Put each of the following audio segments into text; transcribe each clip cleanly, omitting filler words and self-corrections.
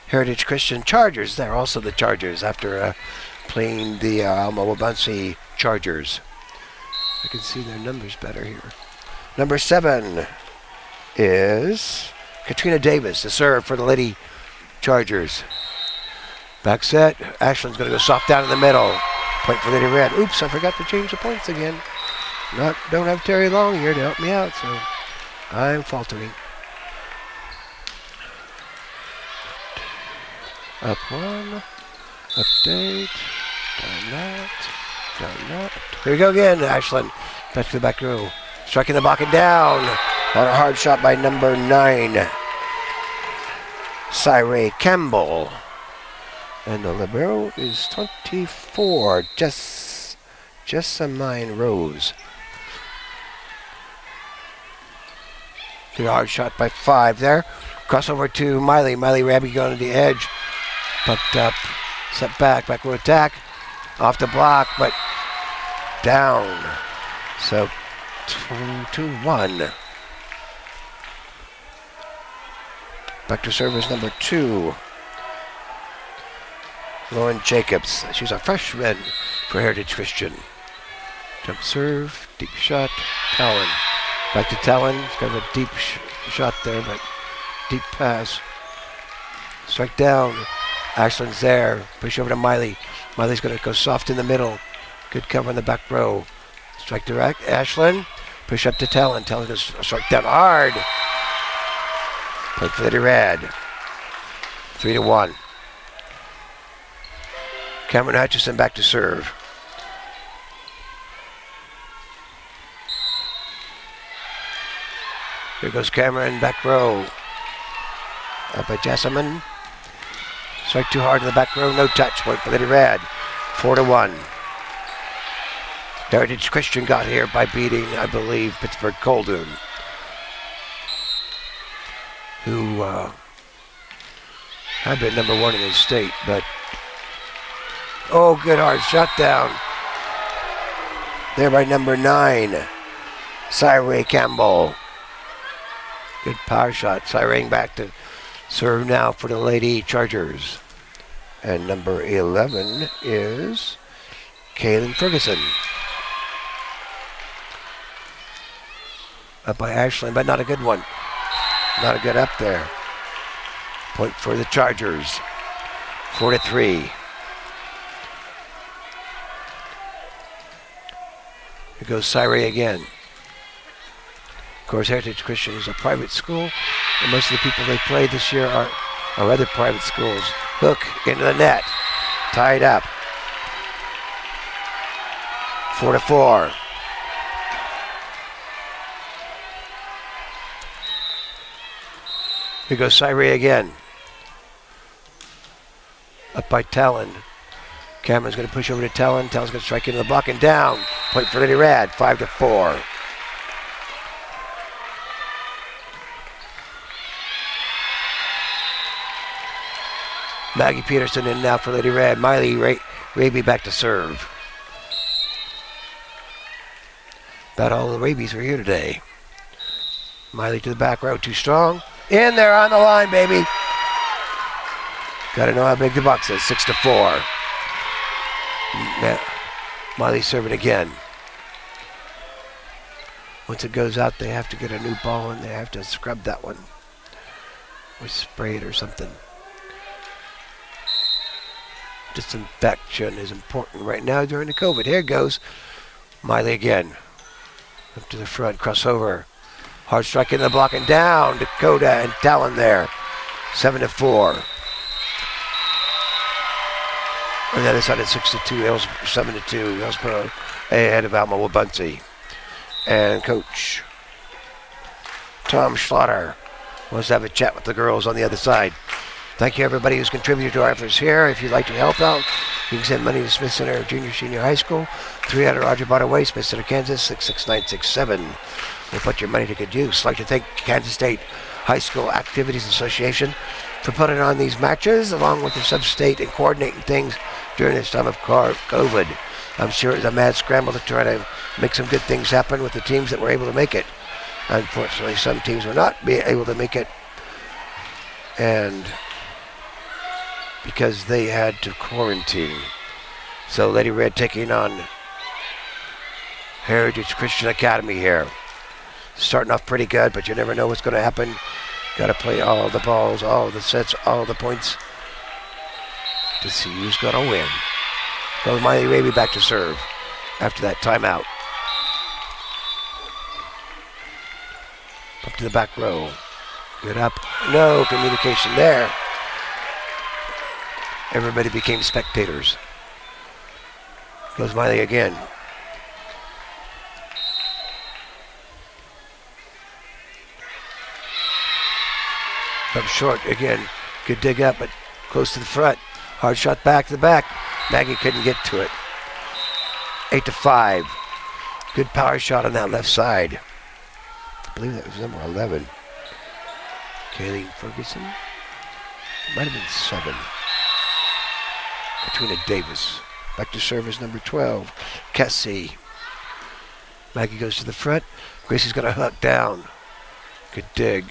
Heritage Christian Chargers. They're also the Chargers after playing the Alma Wabunsee Chargers. I can see their numbers better here. Number 7 is Katrina Davis, the serve for the Lady Chargers. Back set. Ashland's going to go soft down in the middle. Point for Lady Red. Oops, I forgot to change the points again. Don't have Terry Long here to help me out, so I'm faltering. Up 1. Update. Down that. Here we go again, Ashland. Back to the back row. Striking the block and down. On a hard shot by number 9. Cyree Campbell. And the libero is 24. Jessamine Rose. Good hard shot by 5 there. Crossover to Miley. Miley Rabby going to the edge. Pumped up. Set back row attack. Off the block, but down. So 2-1. Back to service number 2. Lauren Jacobs. She's a freshman for Heritage Christian. Jump serve, deep shot, Talon. Back to Talon. It's got a deep shot there, but deep pass. Strike down. Ashland's there. Push over to Miley. Miley's going to go soft in the middle. Good cover in the back row. Strike direct. Ashland. Push up to Talon. Talon goes strike down hard. Point for the Red. 3-1. Cameron Hutchison back to serve. Here goes Cameron, back row. Up by Jessamine. Strike too hard in the back row, no touch. Point for Lady Red. 4-1. Heritage Christian got here by beating, I believe, Pittsburgh Coldoon, who had been number 1 in his state, but good hard shot down there by number 9, Cyree Campbell. Good power shot. Cyree back to serve now for the Lady Chargers. And number 11 is Kaylin Ferguson. Up by Ashland, but not a good one. Not a good up there. Point for the Chargers. 4-3. Here goes Cyree again. Of course, Heritage Christian is a private school, and most of the people they played this year are other private schools. Hook into the net. Tied up. 4-4. Here goes Cyree again. Up by Talon. Cameron's going to push over to Talon. Talon's going to strike into the block and down. Point for Lady Rad. 5-4. Maggie Peterson in now for Lady Rad. Miley Raby back to serve. About all the Rabies are here today. Miley to the back row. Too strong. In there on the line, baby. Got to know how big the box is. 6-4. Miley serving again. Once it goes out, they have to get a new ball and they have to scrub that one or spray it or something. Disinfection is important right now during the COVID. Here goes Miley again. Up to the front, crossover. Hard strike in the block and down. Dakota and Talon there. 7-4. On the other side at 6-2. 7-2. Hillsborough ahead of Alma Wabunsee. And Coach Tom Schlatter wants to have a chat with the girls on the other side. Thank you, everybody who's contributed to our efforts here. If you'd like to help out, you can send money to Smith Center Junior Senior High School, 300 Roger Barta Way, Smith Center, Kansas, 66967. We'll put your money to good use. I'd like to thank Kansas State High School Activities Association for putting on these matches, along with the sub-state and coordinating things during this time of COVID. I'm sure it's a mad scramble to try to make some good things happen with the teams that were able to make it. Unfortunately, some teams were not able to make it And because they had to quarantine. So Lady Red taking on Heritage Christian Academy here. Starting off pretty good, but you never know what's going to happen. Got to play all the balls, all the sets, all the points to see who's going to win. Goes Miley Raby back to serve after that timeout. Up to the back row. Good up. No communication there. Everybody became spectators. Goes Miley again. Up short again. Good dig up, but close to the front. Hard shot back to the back. Maggie couldn't get to it. 8-5. Good power shot on that left side. I believe that was number 11. Kayleen Ferguson. It might have been 7. Katrina Davis. Back to service number 12. Cassie. Maggie goes to the front. Gracie's going to hook down. Good dig.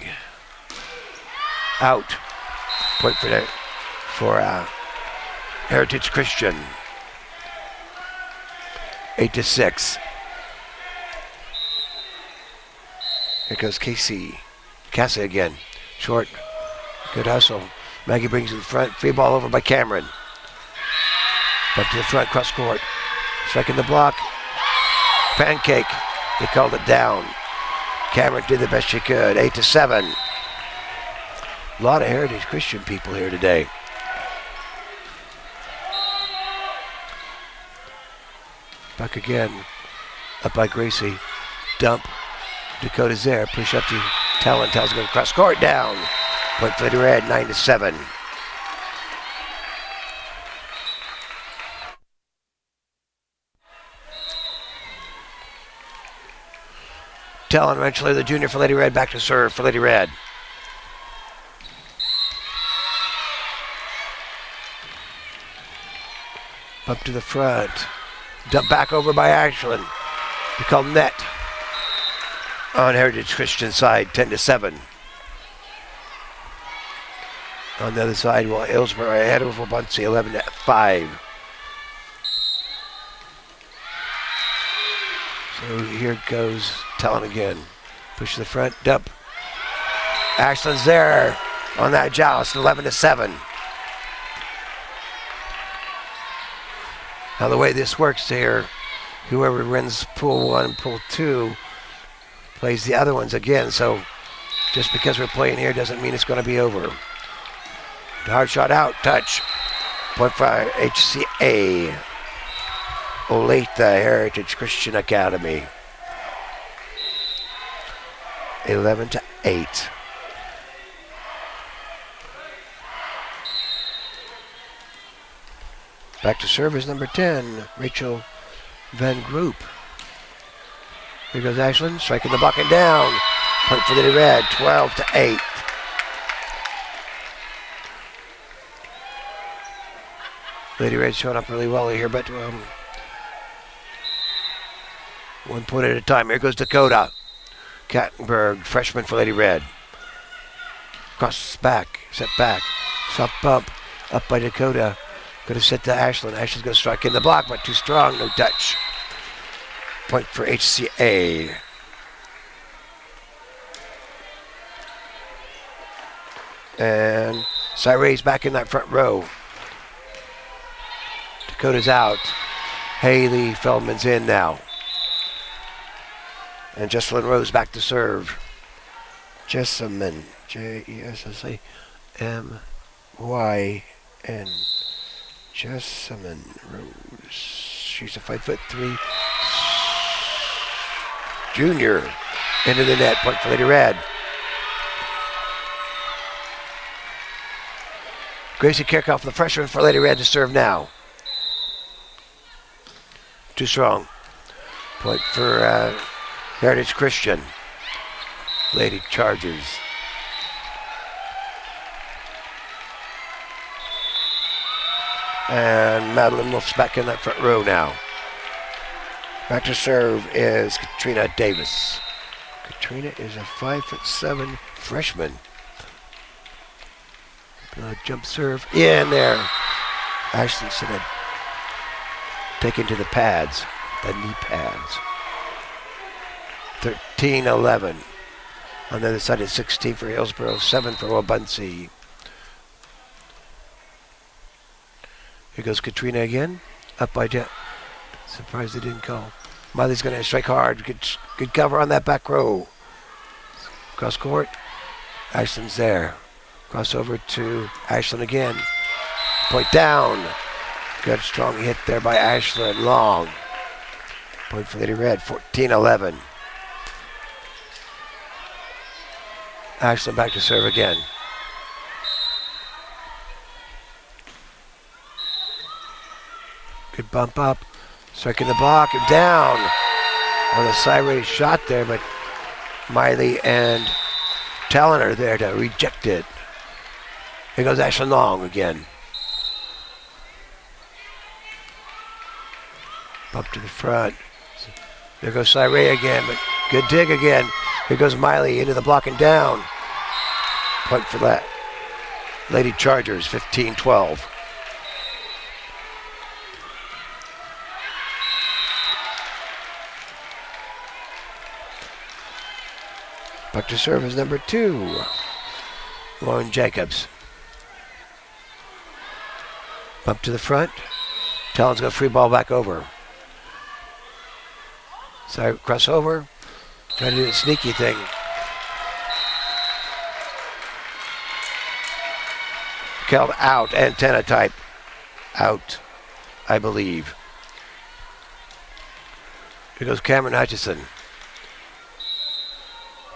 Out. Point for Heritage Christian. 8-6. Here goes Cassie again. Short. Good hustle. Maggie brings it to the front. Free ball over by Cameron. Back to the front, cross court. Striking the block. Pancake. They called it down. Cameron did the best she could. 8-7. A lot of Heritage Christian people here today. Back again. Up by Gracie. Dump. Dakota's there. Push up to Talon. Talon's going to cross court down. Point for the Red. 9-7. Talon eventually the junior for Lady Red. Back to serve for Lady Red. Up to the front. Dump back over by Ashland. We call net on Heritage Christian side, 10-7. On the other side, well, Hillsborough ahead of Buncy, 11-5. So here goes Talon again. Push to the front, dump. Ashland's there on that joust, 11-7. Now the way this works here, whoever wins pool 1 and pool 2 plays the other ones again. So just because we're playing here doesn't mean it's going to be over. Hard shot out, touch. Point for HCA. Olathe Heritage Christian Academy. 11-8. Back to service number 10, Rachel Van Groop. Here goes Ashland, striking the block and down. Point for the Red, 12-8. Lady Red showing up really well here, but 1 point at a time. Here goes Dakota. Kattenberg, freshman for Lady Red. Crosses back, set back. Soft bump, up by Dakota. Going to set to Ashland. Ashland's going to strike in the block, but too strong, no touch. Point for HCA. And Cyray's back in that front row. Dakota's out. Haley Feldman's in now. And Jessalyn Rose back to serve. Jessamyn, Jessamyn. Jessamyn Rose. She's a 5'3" junior. Into the net. Point for Lady Red. Gracie Kirchhoff, the freshman for Lady Red, to serve now. Too strong. Point for Heritage Christian. Lady Chargers. And Madeline Wolf's back in that front row now. Back to serve is Katrina Davis. Katrina is a 5'7" freshman. Jump serve in there. Ashland should have taken to the pads, the knee pads. 13-11. On the other side, it's 16 for Hillsborough, 7 for Wabaunsee. Here goes Katrina again. Up by Jet. Surprised they didn't call. Miley's going to strike hard. Good cover on that back row. Cross court. Ashland's there. Crossover to Ashland again. Point down. Good strong hit there by Ashland. Long. Point for Lady Red. 14-11. Ashland back to serve again. Good bump up. Striking the block and down. On a sideways shot there, but Miley and Talon are there to reject it. Here goes Ashland Long again. Bump to the front. There goes Cyree again, but good dig again. Here goes Miley into the block and down. Point for that. Lady Chargers, 15-12. Back to serve is number 2. Lauren Jacobs. Bump to the front. Talon's got free ball back over. So crossover. Trying to do a sneaky thing. Called out. Antenna type. Out, I believe. Here goes Cameron Hutchison.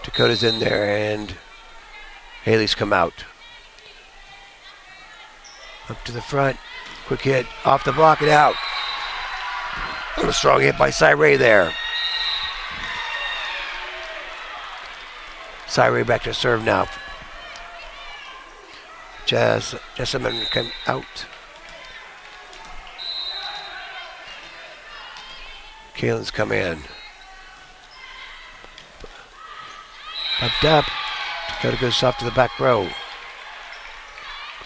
Dakota's in there and Haley's come out. Up to the front. Quick hit. Off the block and out. A strong hit by Cyree there. Cyree back to serve now. Jessamine come out. Kaylin's come in. Bumped up. Dakota goes soft to the back row.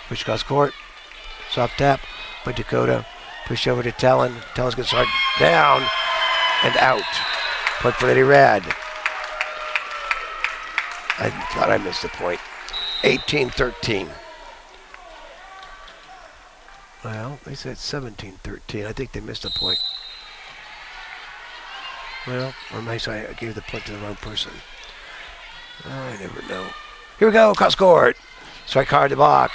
Push across court. Soft tap by Dakota. Push over to Talon. Talon's going to start down and out. Point for Lady Red. I thought I missed the point. 18-13. Well, they said 17-13. I think they missed a point. Well, or maybe I gave the point to the wrong person. I never know. Here we go, cross court. Strike hard to block.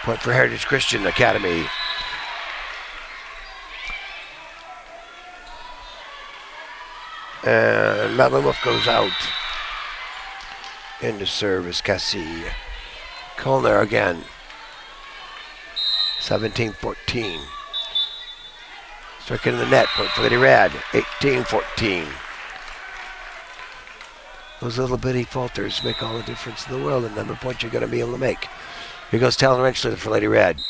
Point for Heritage Christian Academy. And Madeline Wolf goes out. Into service, Cassie. Colner again. 17-14. Striking in the net, point for Lady Red. 18-14. Those little bitty falters make all the difference in the world in the number of points you're going to be able to make. Here goes Talon Wrenchler for Lady Red.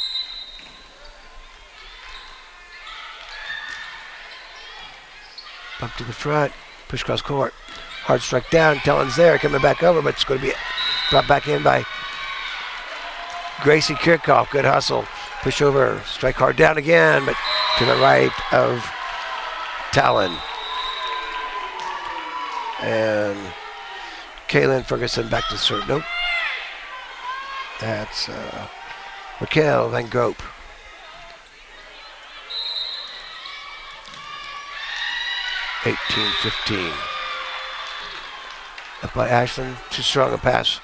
Bump to the front. Push across court. Hard strike down. Talon's there. Coming back over, but it's going to be brought back in by Gracie Kirchhoff. Good hustle. Push over. Strike hard down again, but to the right of Talon. And Kaylin Ferguson back to serve. Nope. That's Raquel Van Grope. (18-15). Up by Ashland. Too strong a pass.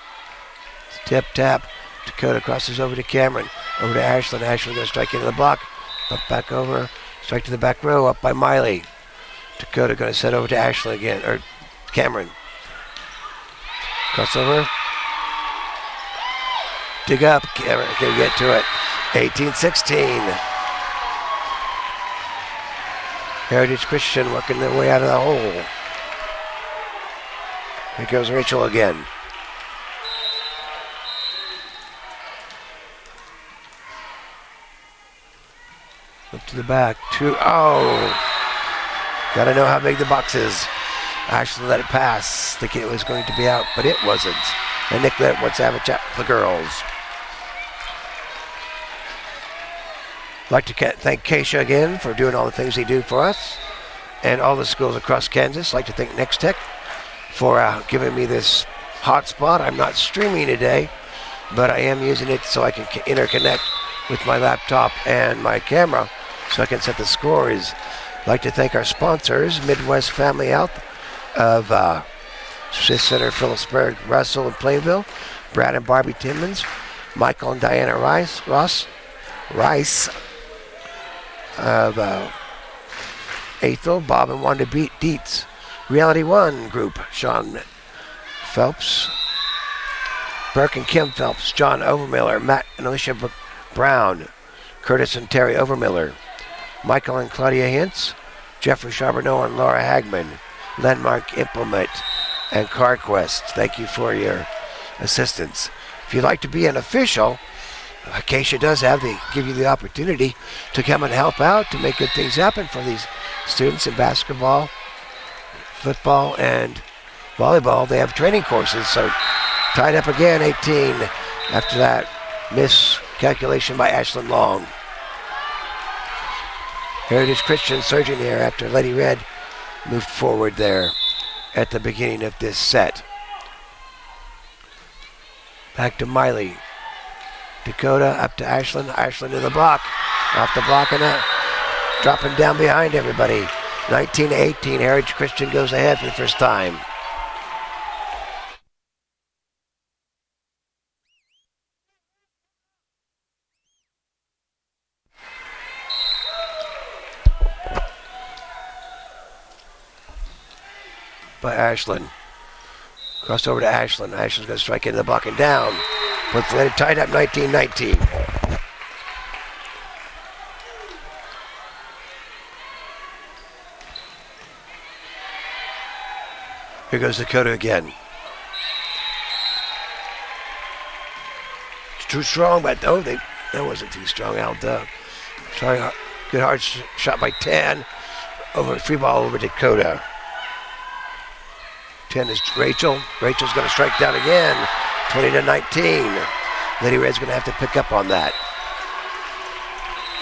Tip tap. Dakota crosses over to Cameron. Over to Ashland. Ashland going to strike into the block. Up back over. Strike to the back row. Up by Miley. Dakota going to set over to Ashland again. Or Cameron. Crossover. Dig up. Cameron can get to it. 18-16. Heritage Christian working their way out of the hole. Here goes Rachel again. Up to the back. Gotta know how big the box is. Actually let it pass, thinking it was going to be out, but it wasn't. And Nick wants to have a chat with the girls. like to thank Keisha again for doing all the things they do for us and all the schools across Kansas. I'd like to thank Next Tech for giving me this hotspot. I'm not streaming today, but I am using it so I can interconnect with my laptop and my camera so I can set the scores. I'd like to thank our sponsors, Midwest Family Health of Smith Center, Phillipsburg, Russell, and Plainville, Brad and Barbie Timmons, Michael and Diana Rice of Ethel, Bob and Wanda Dietz, Reality One Group, Sean Phelps, Burke and Kim Phelps, John Overmiller, Matt and Alicia Brown, Curtis and Terry Overmiller, Michael and Claudia Hintz, Jeffrey Charbonneau and Laura Hagman, Landmark Implement, and CarQuest. Thank you for your assistance. If you'd like to be an official, Acacia does give you the opportunity to come and help out to make good things happen for these students in basketball, football, and volleyball. They have training courses, so tied up again, 18 after that miscalculation by Ashlyn Long. Heritage Christian surging here after Lady Red moved forward there at the beginning of this set. Back to Miley. Dakota up to Ashlyn. Ashlyn to the block. Off the block and dropping down behind everybody. 19-18. Heritage Christian goes ahead for the first time. By Ashlyn. Crossed over to Ashlyn. Ashlyn's going to strike into the block and down. Puts it tied up 19-19. Here goes Dakota again. It's too strong, but no, that wasn't too strong. Sorry, good hard shot by 10. Free ball over Dakota. 10 is Rachel. Rachel's going to strike down again. 20-19. Lady Red's going to have to pick up on that.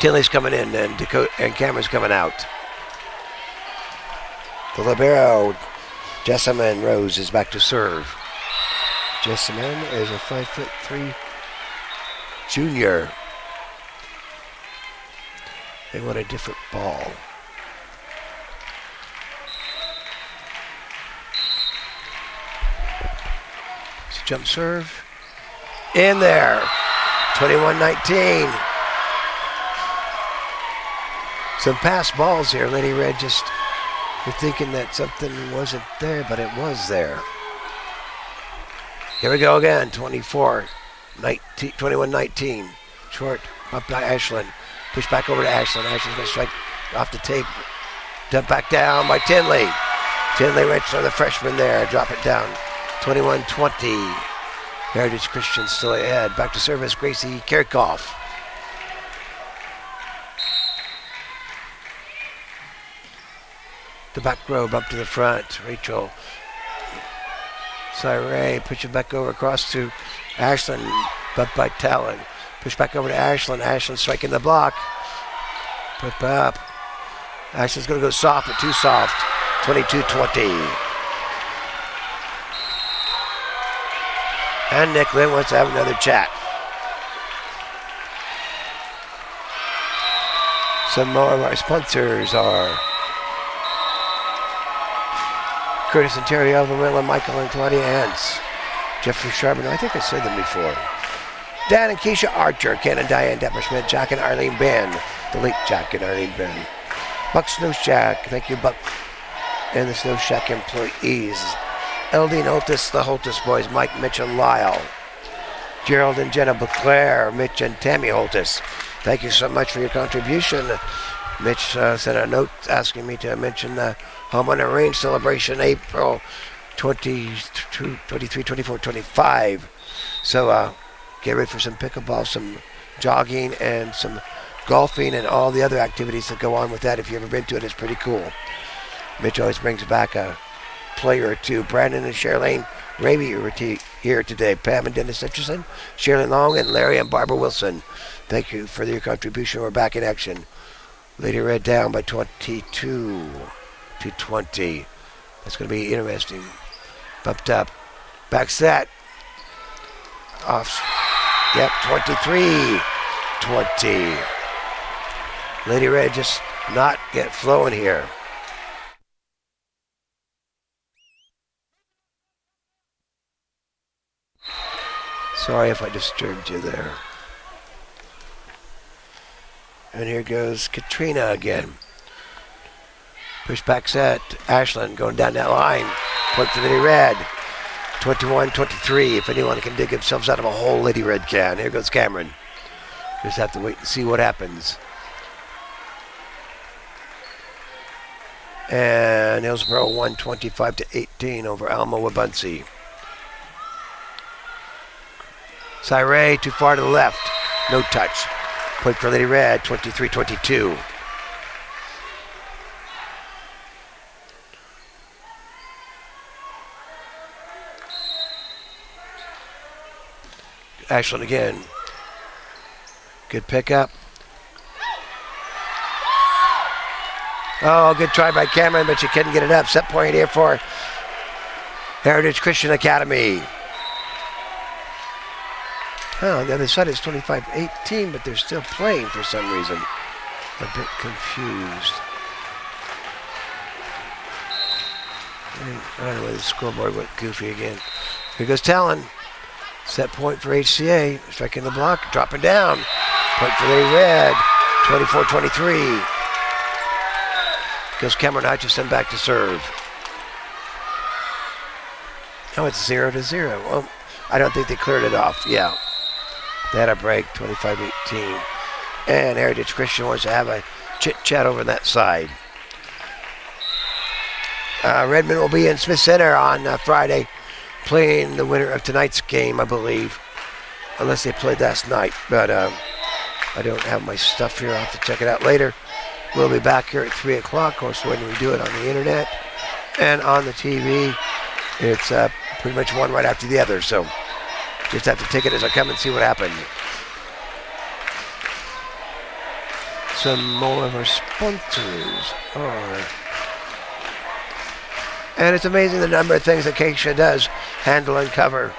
Tinley's coming in and Cameron's coming out. The libero, Jessamine Rose, is back to serve. Jessamine is a 5'3" junior. They want a different ball. Jump serve. In there. 21-19. Some pass balls here. Lady Red just were thinking that something wasn't there, but it was there. Here we go again. 21-19. Short up by Ashlyn. Push back over to Ashlyn. Ashlyn's going to strike off the tape. Dump back down by Tinley. Tinley Rich, the freshman there. Drop it down. 21-20. Heritage Christian still ahead. Back to service, Gracie Kirchhoff. The back row up to the front. Rachel Cyree push it back over across to Ashlyn. Bumped by Talon. Push back over to Ashlyn. Ashlyn striking the block. Put up. Ashlyn's going to go soft, but too soft. 22-20. And Nick Lynn wants to have another chat. Some more of our sponsors are Curtis and Terry Alvarilla, Michael and Claudia Hance, Jeffrey Charbonneau, I think I said them before. Dan and Keisha Archer, Ken and Diane Depperschmidt, Jack and Arlene Ben, the late Jack and Arlene Ben. Buck Snow Shack, thank you Buck, and the Snow Shack employees. Eldine Holtis, the Holtis boys, Mike, Mitch, and Lyle. Gerald and Jenna Beclaire, Mitch and Tammy Holtis. Thank you so much for your contribution. Mitch sent a note asking me to mention the Home on the Range celebration April 22, 23, 24, 25. So get ready for some pickleball, some jogging, and some golfing, and all the other activities that go on with that. If you've ever been to it, it's pretty cool. Mitch always brings back a player or two. Brandon and Charlene Raby here today. Pam and Dennis Hutchison, Shirley Long, and Larry and Barbara Wilson. Thank you for your contribution. We're back in action. Lady Red down by 22 to 20. That's going to be interesting. Bumped up. Back set. Off. Yep, 23-20. Lady Red just not get flowing here. Sorry if I disturbed you there. And here goes Katrina again. Push back set. Ashland going down that line. Point for Lady Red. 21-23. If anyone can dig themselves out of a hole, Lady Red can. Here goes Cameron. Just have to wait and see what happens. And Hillsborough 125-18 over Alma Wabunsee. Cyree too far to the left. No touch. Point for Lady Red, 23-22. Ashland again. Good pickup. Oh, good try by Cameron, but she couldn't get it up. Set point here for Heritage Christian Academy. Oh, on the other side it's 25-18, but they're still playing for some reason. A bit confused. I don't know why the scoreboard went goofy again. Here goes Talon. Set point for HCA. Striking the block, dropping down. Point for Lady Red, 24-23. Goes Cameron Hutchison back to serve. Now it's 0-0. Well, I don't think they cleared it off. Yeah. They had a break, 25-18. And Heritage Christian wants to have a chit-chat over that side. Redmond will be in Smith Center on Friday, playing the winner of tonight's game, I believe. Unless they played last night. But I don't have my stuff here. I'll have to check it out later. We'll be back here at 3 o'clock. Of course, when we do it on the internet and on the TV, it's pretty much one right after the other. So just have to take it as I come and see what happened. Some more of our sponsors are. And it's amazing the number of things that KSHSAA does handle and cover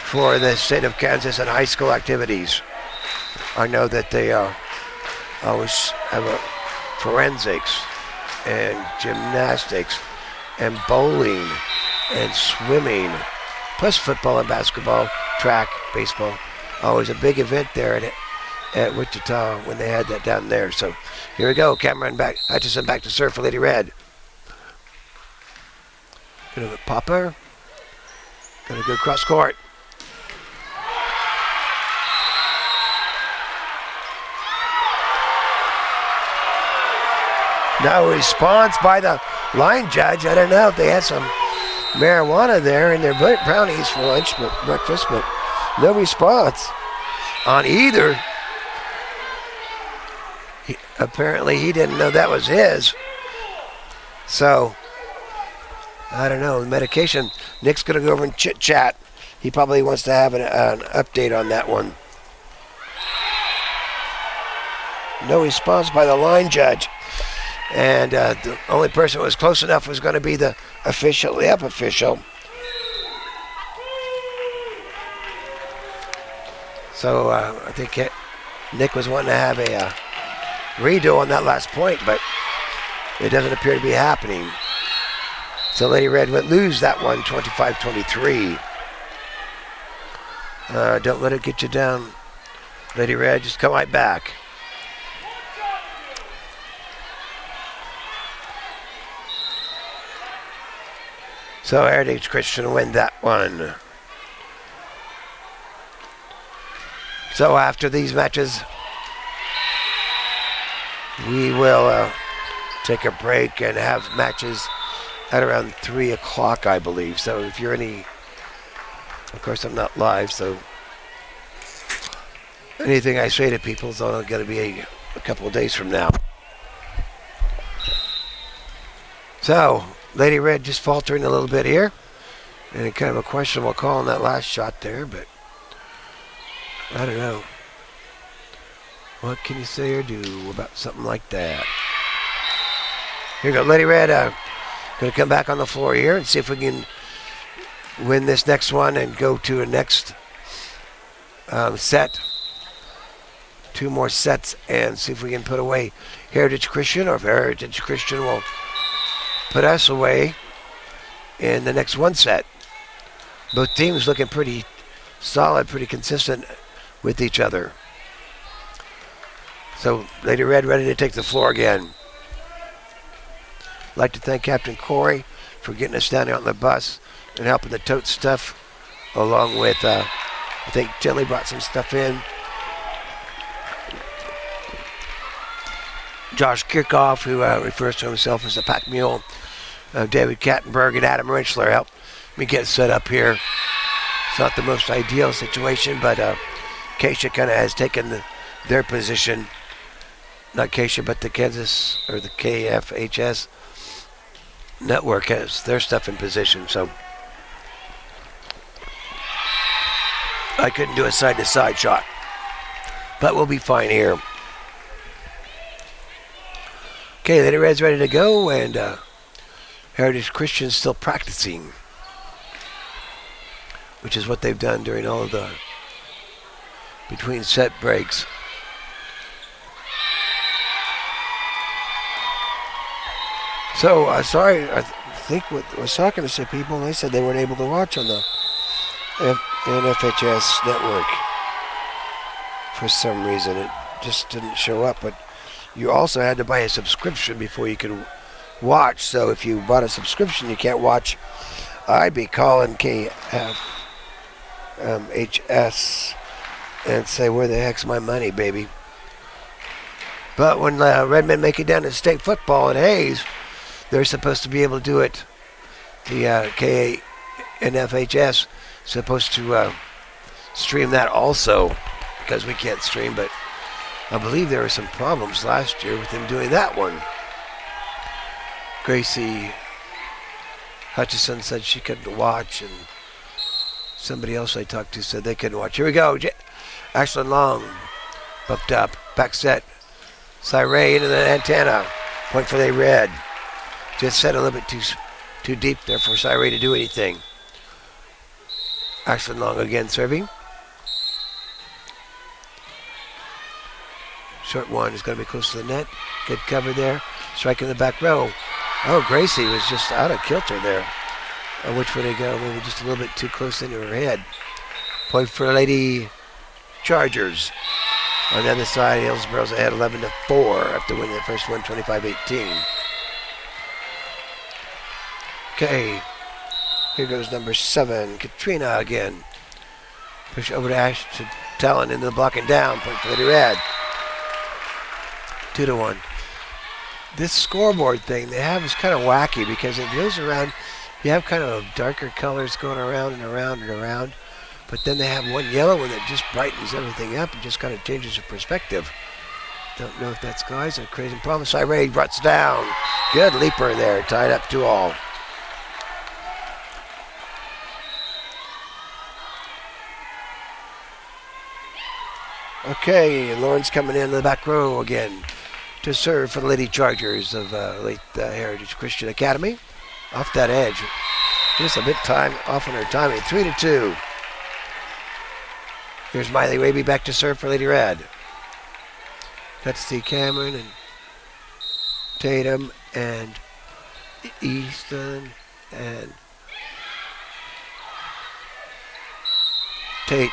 for the state of Kansas and high school activities. I know that they always have a forensics and gymnastics and bowling and swimming, plus football and basketball, track, baseball. Always a big event there at Wichita when they had that down there. So here we go. Cameron back, Hutchison back to serve for Lady Red. Gonna go Popper. Gonna go cross court. No response by the line judge. I don't know if they had some marijuana there in their brownies for lunch, breakfast, but no response on either. Apparently he didn't know that was his. So, I don't know, medication. Nick's going to go over and chit-chat. He probably wants to have an update on that one. No response by the line judge. And the only person who was close enough was going to be the official, the up official. So I think Nick was wanting to have a redo on that last point, but it doesn't appear to be happening. So Lady Red would lose that one, 25-23. Don't let it get you down, Lady Red. Just come right back. So Heritage Christian win that one. So after these matches, we will take a break and have matches at around 3 o'clock, I believe. So if you're of course I'm not live, so anything I say to people is only going to be a couple of days from now. So Lady Red just faltering a little bit here. And kind of a questionable call on that last shot there, but I don't know. What can you say or do about something like that? Here we go, Lady Red. Going to come back on the floor here and see if we can win this next one and go to a next set. 2 more sets and see if we can put away Heritage Christian, or if Heritage Christian will put us away in the next 1 set. Both teams looking pretty solid, pretty consistent with each other. So Lady Red ready to take the floor again. I'd like to thank Captain Corey for getting us down there on the bus and helping the tote stuff, along with, I think Jenny brought some stuff in. Josh Kirchhoff, who refers to himself as the pack mule. David Kattenberg and Adam Rinchler helped me get set up here. It's not the most ideal situation, but Keisha kind of has taken their position. Not Keisha, but the Kansas, or the KFHS network has their stuff in position. So I couldn't do a side-to-side shot, but we'll be fine here. Okay, Lady Red's ready to go, and Heritage Christian's still practicing, which is what they've done during all of the between set breaks. So, sorry, I think I was talking to some people, and they said they weren't able to watch on the NFHS network. For some reason, it just didn't show up, but you also had to buy a subscription before you could watch. So if you bought a subscription, you can't watch. I'd be calling KFHS and say, where the heck's my money, baby? But when Redmen make it down to state football in Hayes, they're supposed to be able to do it. The KNFHS supposed to stream that also, because we can't stream, but I believe there were some problems last year with them doing that one. Gracie Hutchison said she couldn't watch, and somebody else I talked to said they couldn't watch. Here we go. Ashlyn Long bumped up. Back set. Cyree into the antenna. Point for the Red. Just set a little bit too deep there for Cyree to do anything. Ashlyn Long again serving. Short one is going to be close to the net. Good cover there. Strike in the back row. Oh, Gracie was just out of kilter there. Which way they go? Maybe just a little bit too close into her head. Point for Lady Chargers. On the other side, Hillsboro's ahead 11-4 after winning the first one, 25-18. Okay. Here goes number 7, Katrina again. Push over to Talon into the block and down. Point for Lady Red. 2-1. This scoreboard thing they have is kind of wacky because it goes around. You have kind of darker colors going around and around and around, but then they have one yellow one that just brightens everything up and just kind of changes the perspective. Don't know if that's guys or crazy problem. Cyree ruts down. Good leaper there, tied up 2-all. Okay, Lauren's coming in the back row again to serve for the Lady Chargers of late Heritage Christian Academy. Off that edge. Just a bit off on her timing. 3-2. Here's Miley Raby back to serve for Lady Red. That's the Cameron and Tatum and Easton and Tate.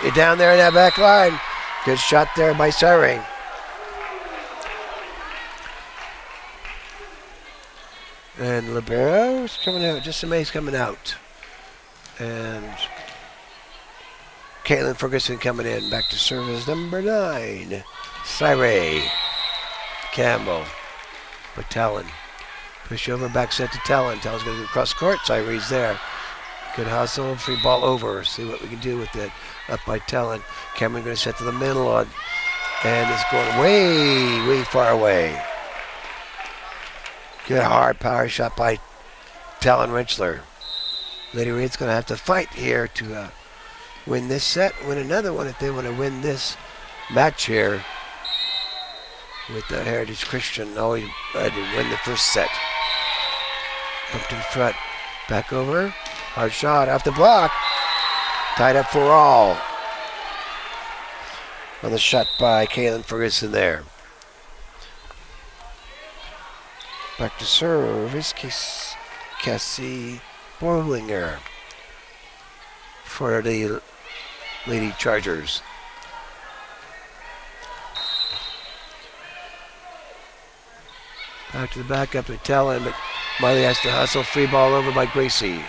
Get down there in that back line. Good shot there by Cyree. And Libero's coming out. Just May's coming out. And Caitlin Ferguson coming in. Back to service number 9. Cyree. Campbell. But Talon. Push over, back set to Talon. Talon's going to go across court. Cyree's there. Good hustle. Free ball over. See what we can do with it. Up by Talon. Cameron going to set to the middle on. And it's going way, way far away. Good hard power shot by Talon Rinchler. Lady Red's going to have to fight here to win this set, win another one if they want to win this match here with the Heritage Christian. Always to win the first set. Up to the front, back over, hard shot off the block, tied up for all. On the shot by Kaylin Ferguson there. Back to serve is Cassie Borlinger for the Lady Chargers. Back to the back, up to Talon, but Miley has to hustle. Free ball over by Gracie.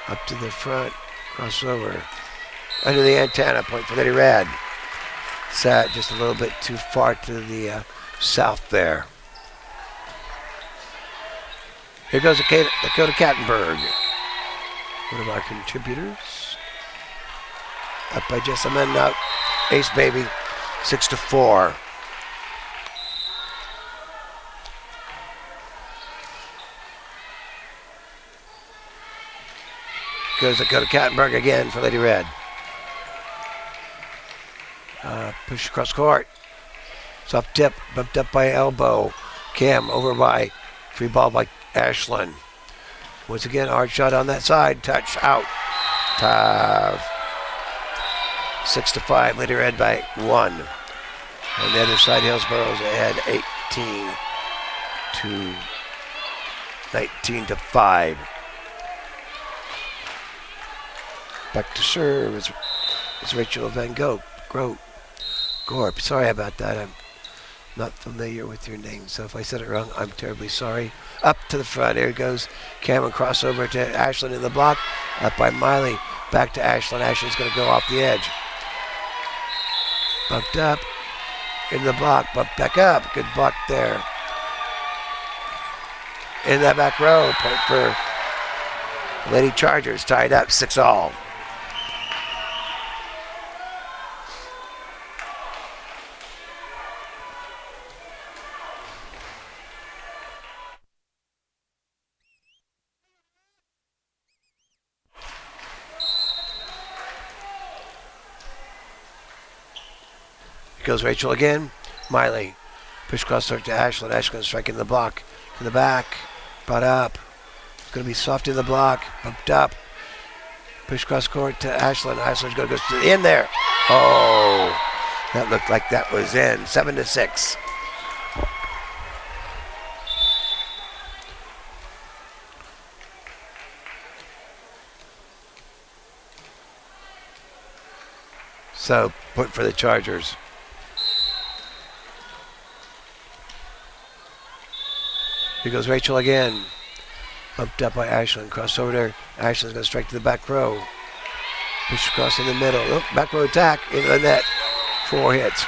Up to the front, crossover. Under the antenna, point for Lady Red. Sat just a little bit too far to the south there. Here goes Dakota Kattenberg. One of our contributors. Up by Jessamine, out. Ace baby, 6-4. Goes Dakota Kattenberg again for Lady Red. Push across court. Soft tip, bumped up by elbow. Cam over by, free ball by Ashlyn. Once again, hard shot on that side. Touch out. 6-5. Lady Red by 1. On the other side, Hillsborough's ahead 19-5. Back to serve is Rachel Van Gorp. Sorry about that. I'm not familiar with your name, so if I said it wrong, I'm terribly sorry. Up to the front. Here goes Cameron, crossover to Ashlyn in the block. Up by Miley. Back to Ashlyn. Ashlyn's going to go off the edge. Bumped up. In the block. Bumped back up. Good block there. In that back row. Point for Lady Chargers. Tied up. 6-all. Goes Rachel again. Miley. Push crossover to Ashlyn. Ashlyn striking the block. In the back. Brought up. It's going to be soft in the block. Bumped up. Push cross court to Ashlyn. Ashlyn's going to go to the end there. Oh. That looked like that was in. 7-6. So, point for the Chargers. Here goes Rachel again. Bumped up by Ashlyn. Cross over there. Ashlyn's going to strike to the back row. Push across in the middle. Oh, back row attack into the net. 4 hits.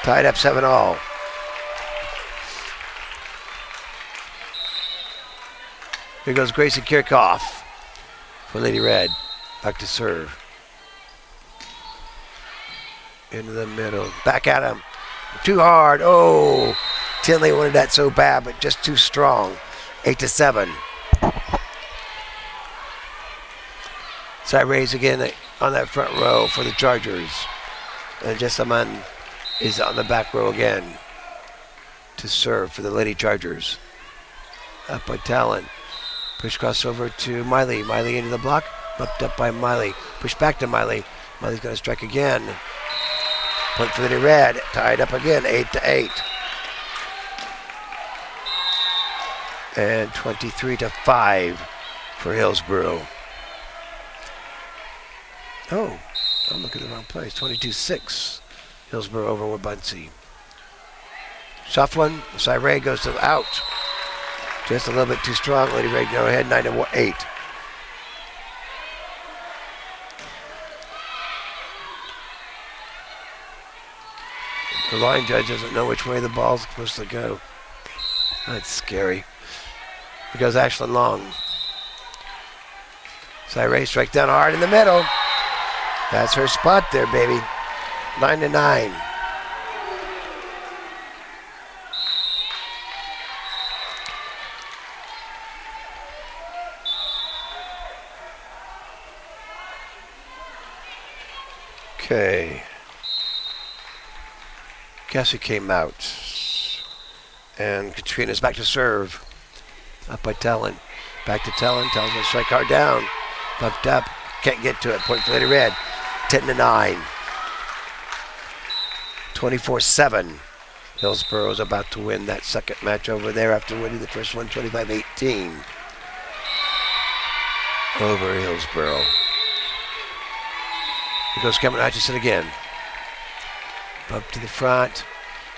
Tied up 7-all. Here goes Gracie Kirchhoff for Lady Red. Back to serve. Into the middle. Back at him. Too hard. Oh. Tinley wanted that so bad, but just too strong. 8-7. Side raise again on that front row for the Chargers. And Jessamine is on the back row again to serve for the Lady Chargers. Up by Talon. Push crossover to Miley. Miley into the block. Bumped up by Miley. Push back to Miley. Miley's going to strike again. Point for Lady Red. Tied up again. 8-8. And 23-5 for Hillsborough. Oh, I'm looking at the wrong place. 22-6. Hillsborough over Wabunsee. Soft one. Cyree goes to the out. Just a little bit too strong. Lady Red go ahead 9-8. The line judge doesn't know which way the ball's supposed to go. That's scary. Here goes Ashlyn Long. Cyree strike down hard in the middle. That's her spot there, baby. 9-9. Okay. Cassie came out. And Katrina's back to serve. Up by Talon. Back to Talon. Talon's going to strike hard down. Bumped up. Can't get to it. Point for Lady Red. 10-9. 24-7. Hillsboro's about to win that second match over there after winning the first one 25-18. Over Hillsboro. Here goes Cameron Hutchison again. Bump to the front.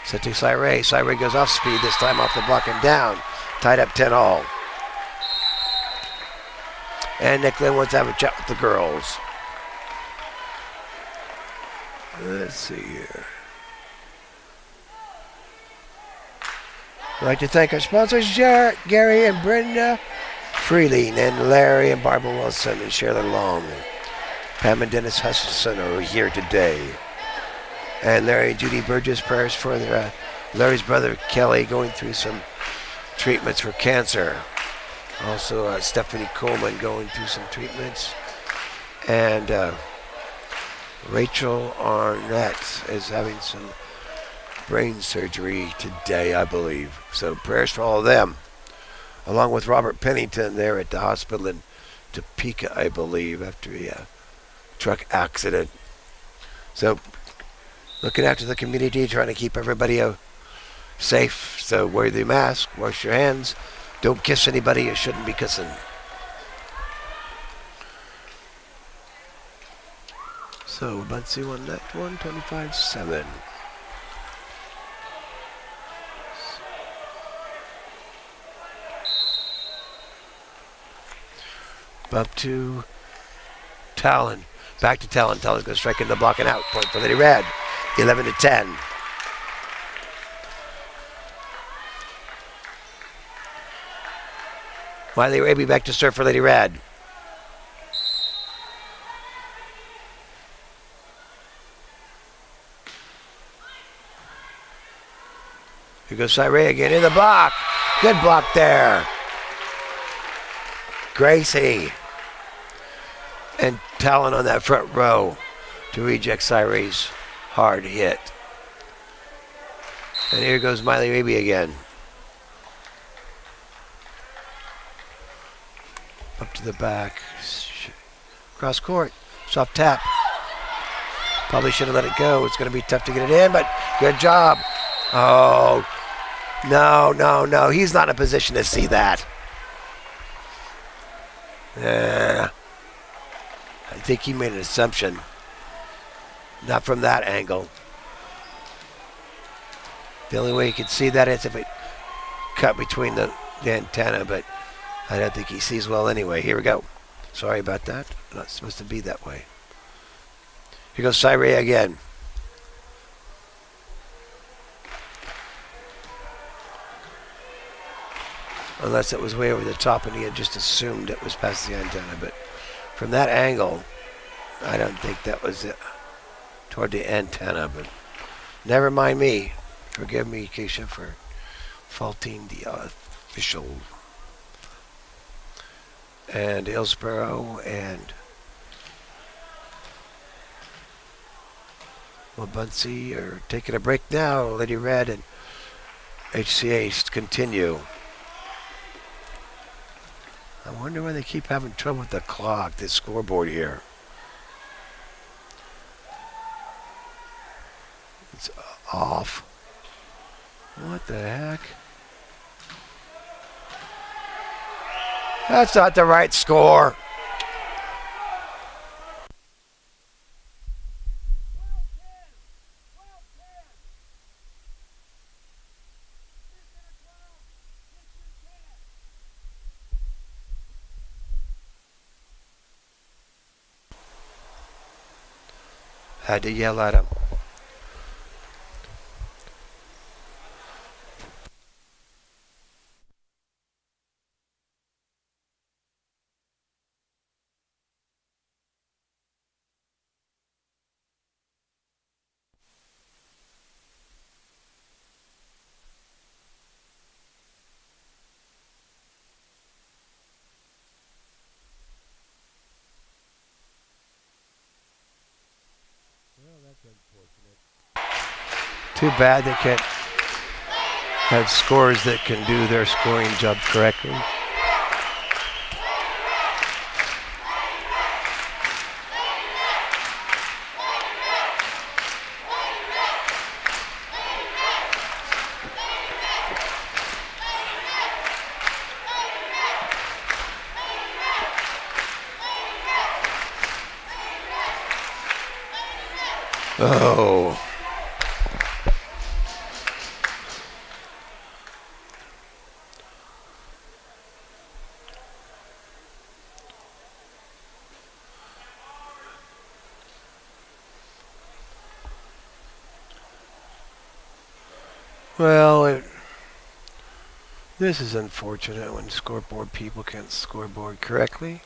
Set to Cyree. Cyree goes off speed, this time off the block and down. Tied up 10-all. And Nick Lynn wants to have a chat with the girls. Let's see here. I'd like to thank our sponsors, Gary and Brenda Freeling, and Larry and Barbara Wilson, and Shirley Long. Pam and Dennis Hutchison are here today. And Larry and Judy Burgess, prayers for Larry's brother Kelly going through some treatments for cancer. Also Stephanie Coleman going through some treatments. And Rachel Arnett is having some brain surgery today, I believe. So prayers for all of them. Along with Robert Pennington there at the hospital in Topeka, I believe, after a truck accident. So looking after the community, trying to keep everybody safe. So wear the mask, wash your hands. Don't kiss anybody you shouldn't be kissing. So Bunsey won that one, 25-7. Bump to Talon. Back to Talon. Talon's going to strike in the block and out. Point for Lady Red. 11-10. Miley Raby back to serve for Lady Red. Here goes Cyree again in the block. Good block there. Gracie. And Talon on that front row to reject Cyree's hard hit. And here goes Miley Raby again. Up to the back. Cross court. Soft tap. Probably should have let it go. It's going to be tough to get it in, but good job. Oh, no. He's not in a position to see that. I think he made an assumption. Not from that angle. The only way you could see that is if it cut between the antenna, but I don't think he sees well anyway. Here we go. Sorry about that. Not supposed to be that way. Here goes Cyree again. Unless it was way over the top and he had just assumed it was past the antenna. But from that angle, I don't think that was it. Toward the antenna. But never mind me. Forgive me, Keisha, for faulting the official. And Hillsboro and Bunsey are taking a break now. Lady Red and HCA continue. I wonder why they keep having trouble with the clock, this scoreboard here. It's off. What the heck? That's not the right score. Had to yell at him. Too bad they can't have scorers that can do their scoring job correctly. Oh. Well, this is unfortunate when scoreboard people can't scoreboard correctly.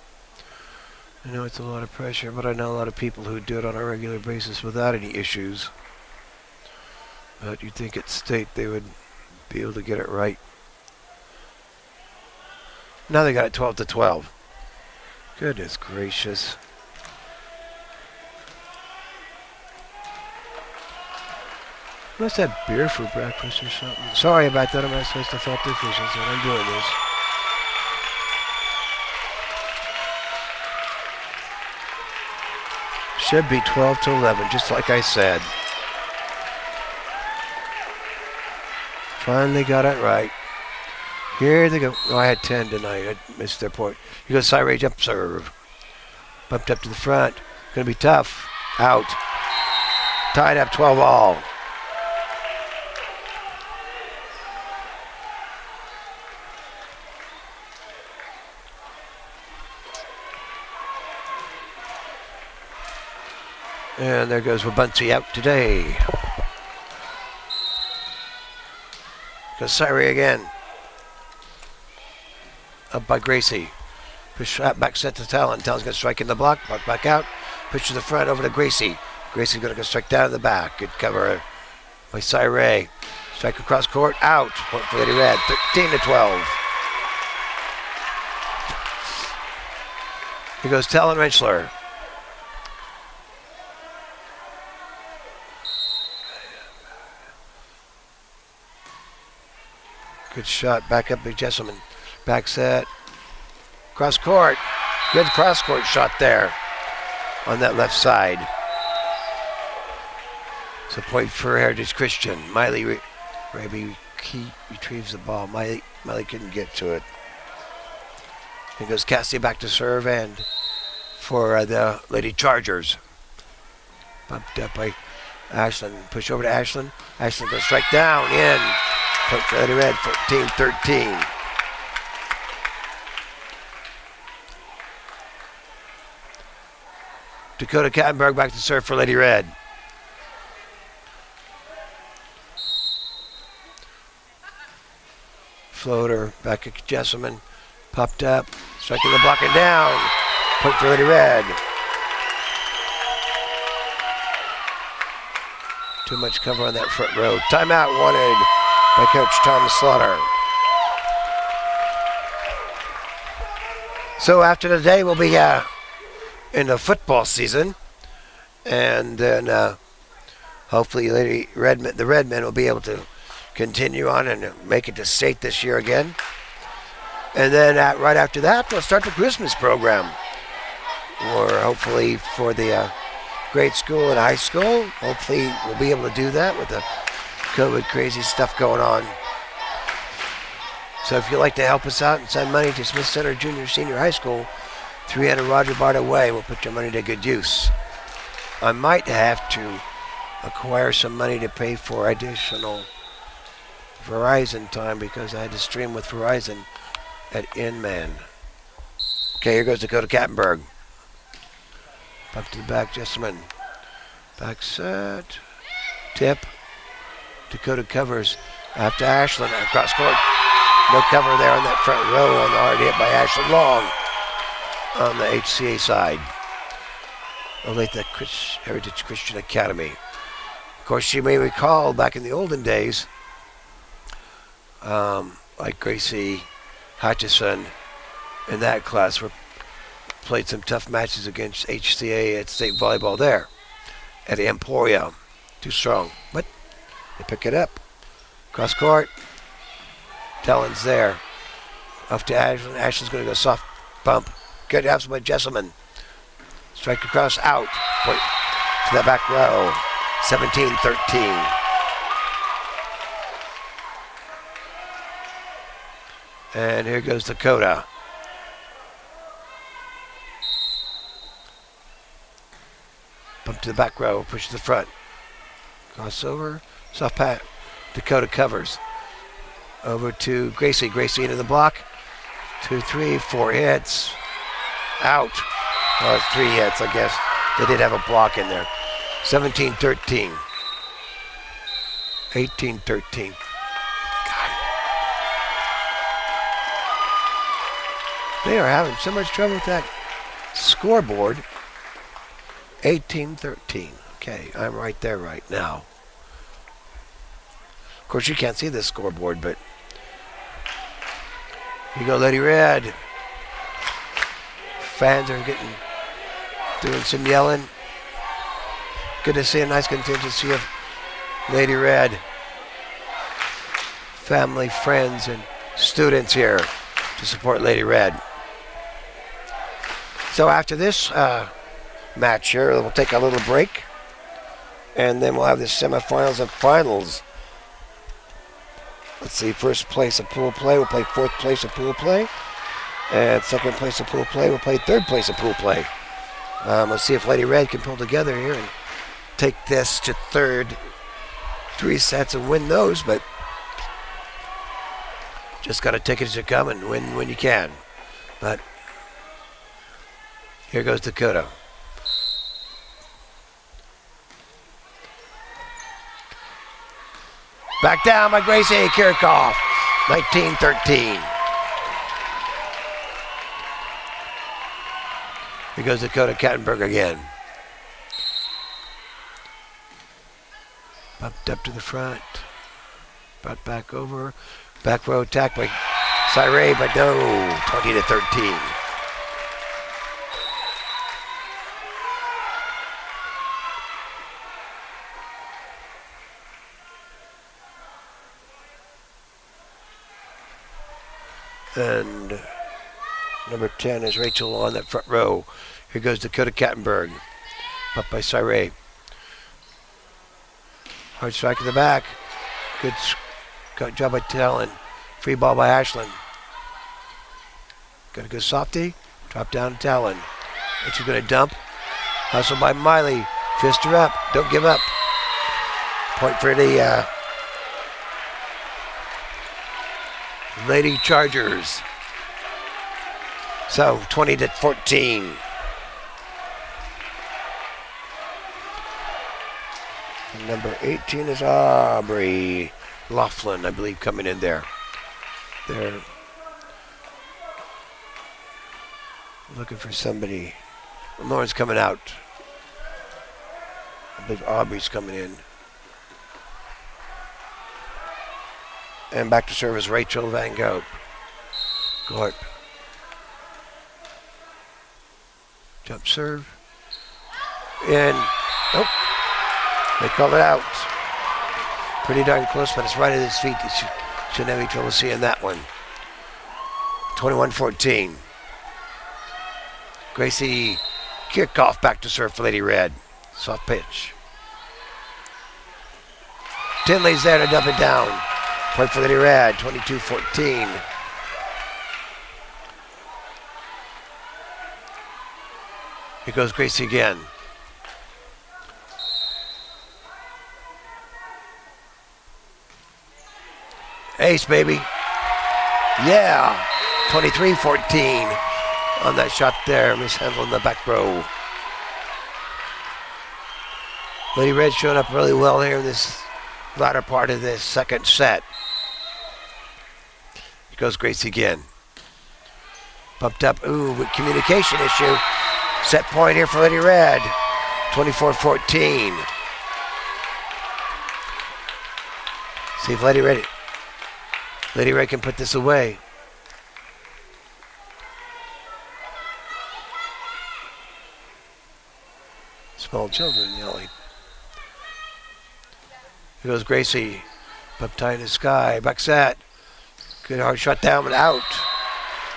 I know it's a lot of pressure, but I know a lot of people who do it on a regular basis without any issues. But you'd think at state they would be able to get it right. Now they got it 12-12. Goodness gracious. Must have beer for breakfast or something. Sorry about that. I'm not supposed to fault the officials when I'm doing this. Should be 12-11, just like I said. Finally got it right. Here they go. Oh, I had 10 tonight. I missed their point. Here goes Cyrage up serve. Bumped up to the front. Gonna be tough. Out. Tied up 12 all. And there goes Wabunsi out today. Goes Syrie again. Up by Gracie. Push shot back set to Talon. Talon's going to strike in the block. Block back out. Push to the front over to Gracie. Gracie's going to go strike down in the back. Good cover by Syrie. Strike across court. Out. Point for Lady Red. 13-12. Here goes Talon Rentschler. Good shot. Back up by Jesselman. Back set. Cross court. Good cross court shot there on that left side. It's a point for Heritage Christian. Miley retrieves the ball. Miley couldn't get to it. Here goes Cassie back to serve and for the Lady Chargers. Bumped up by Ashland. Push over to Ashland. Ashland goes strike down in. Point for Lady Red, 14-13. Dakota Kattenberg back to serve for Lady Red. Floater back at Jesselman. Popped up. Striking the block and down. Point for Lady Red. Too much cover on that front row. Timeout wanted by Coach Thomas Slaughter. So after today, we'll be in the football season, and then hopefully the Redmen will be able to continue on and make it to state this year again. And then right after that, we'll start the Christmas program, or hopefully for the grade school and high school. Hopefully we'll be able to do that with the COVID crazy stuff going on. So if you'd like to help us out and send money to Smith Center Junior Senior High School, 300 Roger Barta Way, we'll put your money to good use. I might have to acquire some money to pay for additional Verizon time because I had to stream with Verizon at Inman. Okay, here goes Dakota Kattenberg. Up to the back, Jesselman. Back set. Tip. Dakota covers after Ashland across court. No cover there on that front row on the hard hit by Ashland Long on the HCA side. Olathe Heritage Christian Academy. Of course, you may recall back in the olden days, like Gracie Hutchison in that class played some tough matches against HCA at state volleyball there. at Emporia. Too strong. But they pick it up. Cross court. Talon's there. Off to Ashland. Ashland's going to go soft bump. Good abs by Jesselman. Strike across out. Point to the back row. 17-13. And here goes Dakota. Bump to the back row. Push to the front. Crossover. Soft pat. Dakota covers. Over to Gracie. Gracie into the block. 2, 3, 4 hits. Out. Oh, it's 3 hits, I guess. They did have a block in there. 17-13. 18-13. They are having so much trouble with that scoreboard. 18-13. Okay, I'm right there right now. Of course, you can't see this scoreboard, but here you go, Lady Red. Fans are doing some yelling. Good to see a nice contingency of Lady Red. Family, friends, and students here to support Lady Red. So after this match here, we'll take a little break, and then we'll have the semifinals and finals. Let's see, first place of pool play, we'll play fourth place of pool play, and second place of pool play, we'll play third place of pool play. Let's see if Lady Red can pull together here and take this to third, 3 sets and win those, but just got to take it as you come and win when you can. But here goes Dakota. Back down by Gracie Kirchhoff. 19-13. Here goes Dakota Kattenberg again. Bumped up to the front. Brought back over. Back row attack by Cyree, but no. 20-13. And number 10 is Rachel on that front row. Here goes Dakota Kattenberg. Up by Cyree. Hard strike in the back. Good job by Talon. Free ball by Ashland. Got a good softy. Drop down to Talon. And she's going to dump. Hustle by Miley. Fist her up. Don't give up. Point for the Lady Chargers. So 20-14. And number 18 is Aubrey Laughlin, I believe, coming in there. They're looking for somebody. Lauren's coming out. I believe Aubrey's coming in. And back to serve is Rachel Van Gorp. Jump serve. And, oh, they call it out. Pretty darn close, but it's right at his feet. Shouldn't have any trouble seeing that one. 21-14. Gracie Kirchhoff back to serve for Lady Red. Soft pitch. Tinley's there to dump it down. Point for Lady Red, 22-14. Here goes Gracie again. Ace, baby. Yeah. 23-14 on that shot there. Mishandled in the back row. Lady Red showing up really well here in this latter part of this second set. Here goes Gracie again. Bumped up. Ooh, with communication issue. Set point here for Lady Red. 24-14. See if Lady Red can put this away. Small children yelling. Here goes Gracie. Up tight in the sky. Back set. Good hard shot down and out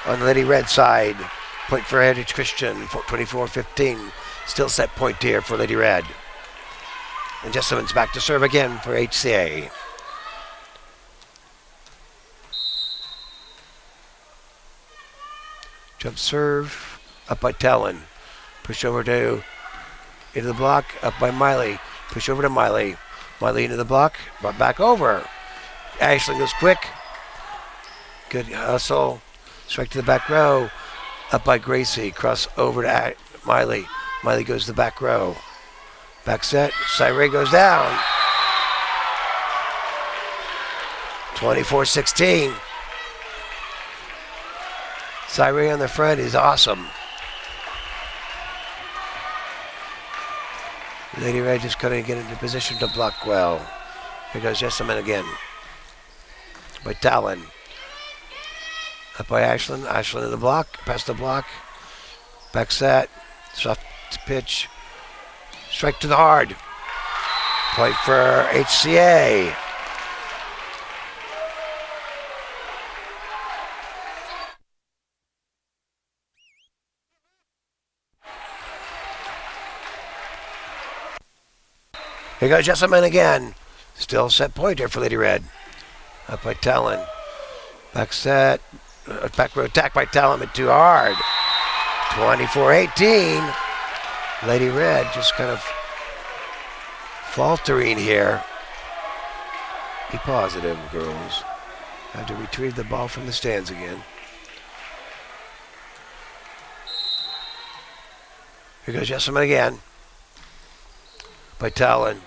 on the Lady Red side. Point for Heritage Christian. 24-15. Still set point here for Lady Red. And Jessamine's back to serve again for HCA. Jump serve. Up by Talon. Push over to into the block. Up by Miley. Push over to Miley. Miley into the block. Brought back over. Ashland goes quick. Good hustle. Strike to the back row. Up by Gracie. Cross over to Miley. Miley goes to the back row. Back set. Cyree goes down. 24-16. Cyree on the front is awesome. Lady Red just couldn't get into position to block well. Here goes Jessamine again. By Talon. Up by Ashland. Ashland in the block. Past the block. Back set. Soft pitch. Strike to the hard. Point for HCA. Here goes Jessamine again. Still set pointer for Lady Red. Up by Talon. Back set. Back row attack by Talon, but too hard. 24-18. Lady Red just kind of faltering here. Be positive, girls. Have to retrieve the ball from the stands again. Here goes Jessamine again. By Talon.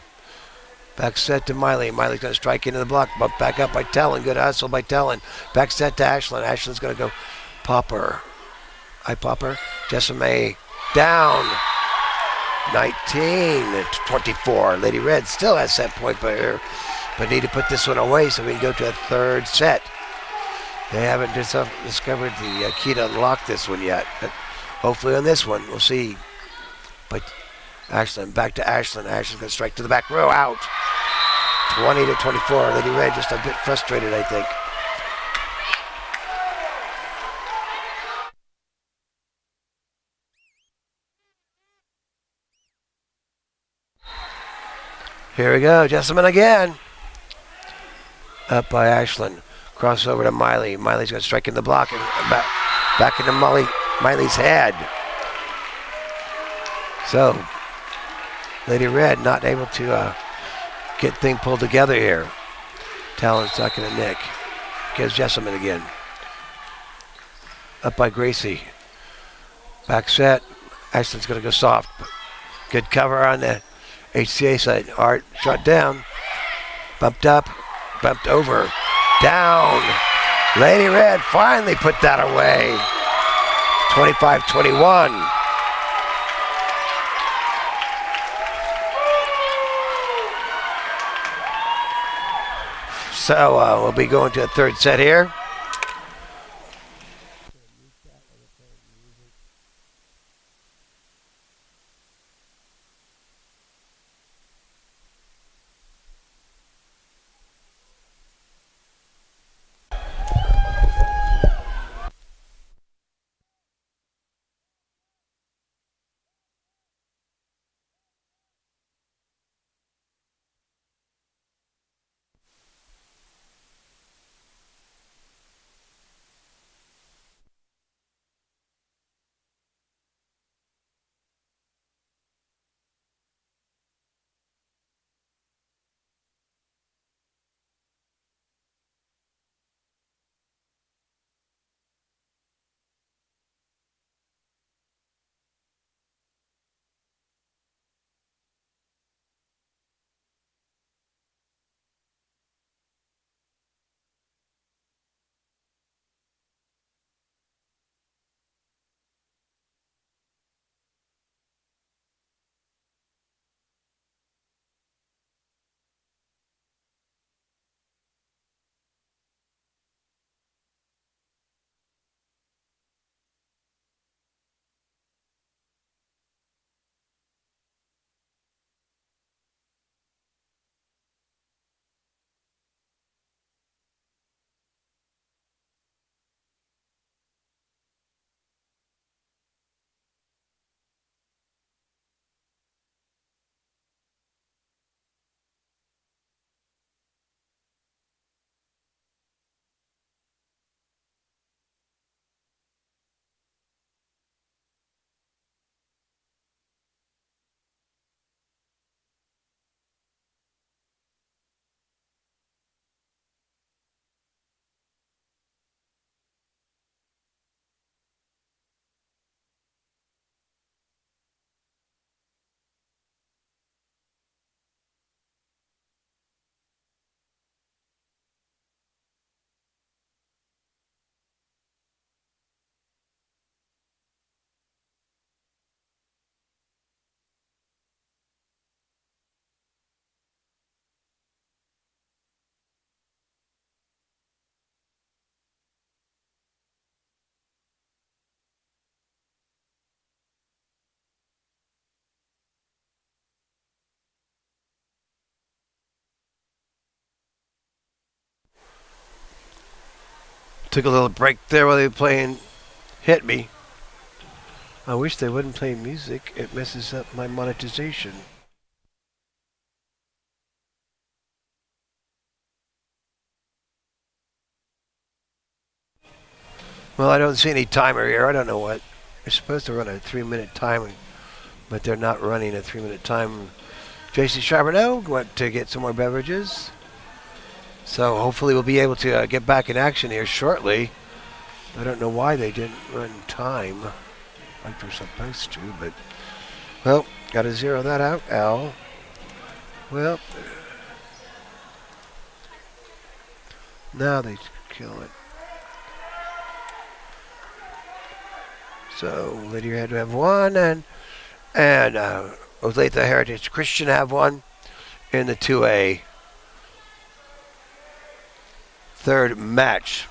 Back set to Miley. Miley's going to strike into the block. But back up by Talon. Good hustle by Talon. Back set to Ashland. Ashland's going to go popper. I popper. Jessamine down. 19-24. Lady Red still has set point by her. But need to put this one away so we can go to a third set. They haven't discovered the key to unlock this one yet. But hopefully on this one, we'll see. But Ashland, back to Ashland. Ashland's going to strike to the back row. Out. 20-24. Lady Red just a bit frustrated, I think. Here we go. Jessamine again. Up by Ashland. Crossover to Miley. Miley's going to strike in the block and back into Miley's head. So, Lady Red not able to get things pulled together here. Talon's not going to nick. Gives Jessamine again. Up by Gracie. Back set. Ashland's going to go soft. Good cover on the HCA side. Hard shot down. Bumped up. Bumped over. Down. Lady Red finally put that away. 25-21. So we'll be going to a third set here. Took a little break there while they were playing Hit Me. I wish they wouldn't play music. It messes up my monetization. Well, I don't see any timer here. I don't know what. They're supposed to run a 3-minute timer, but they're not running a 3-minute time. J.C. Charbonneau went to get some more beverages. So hopefully we'll be able to get back in action here shortly. I don't know why they didn't run time like they're supposed to, but, well, got to zero that out, Al. Well, now they kill it. So Lydia had to have one, and Olathe Heritage Christian have one in the 2A third match.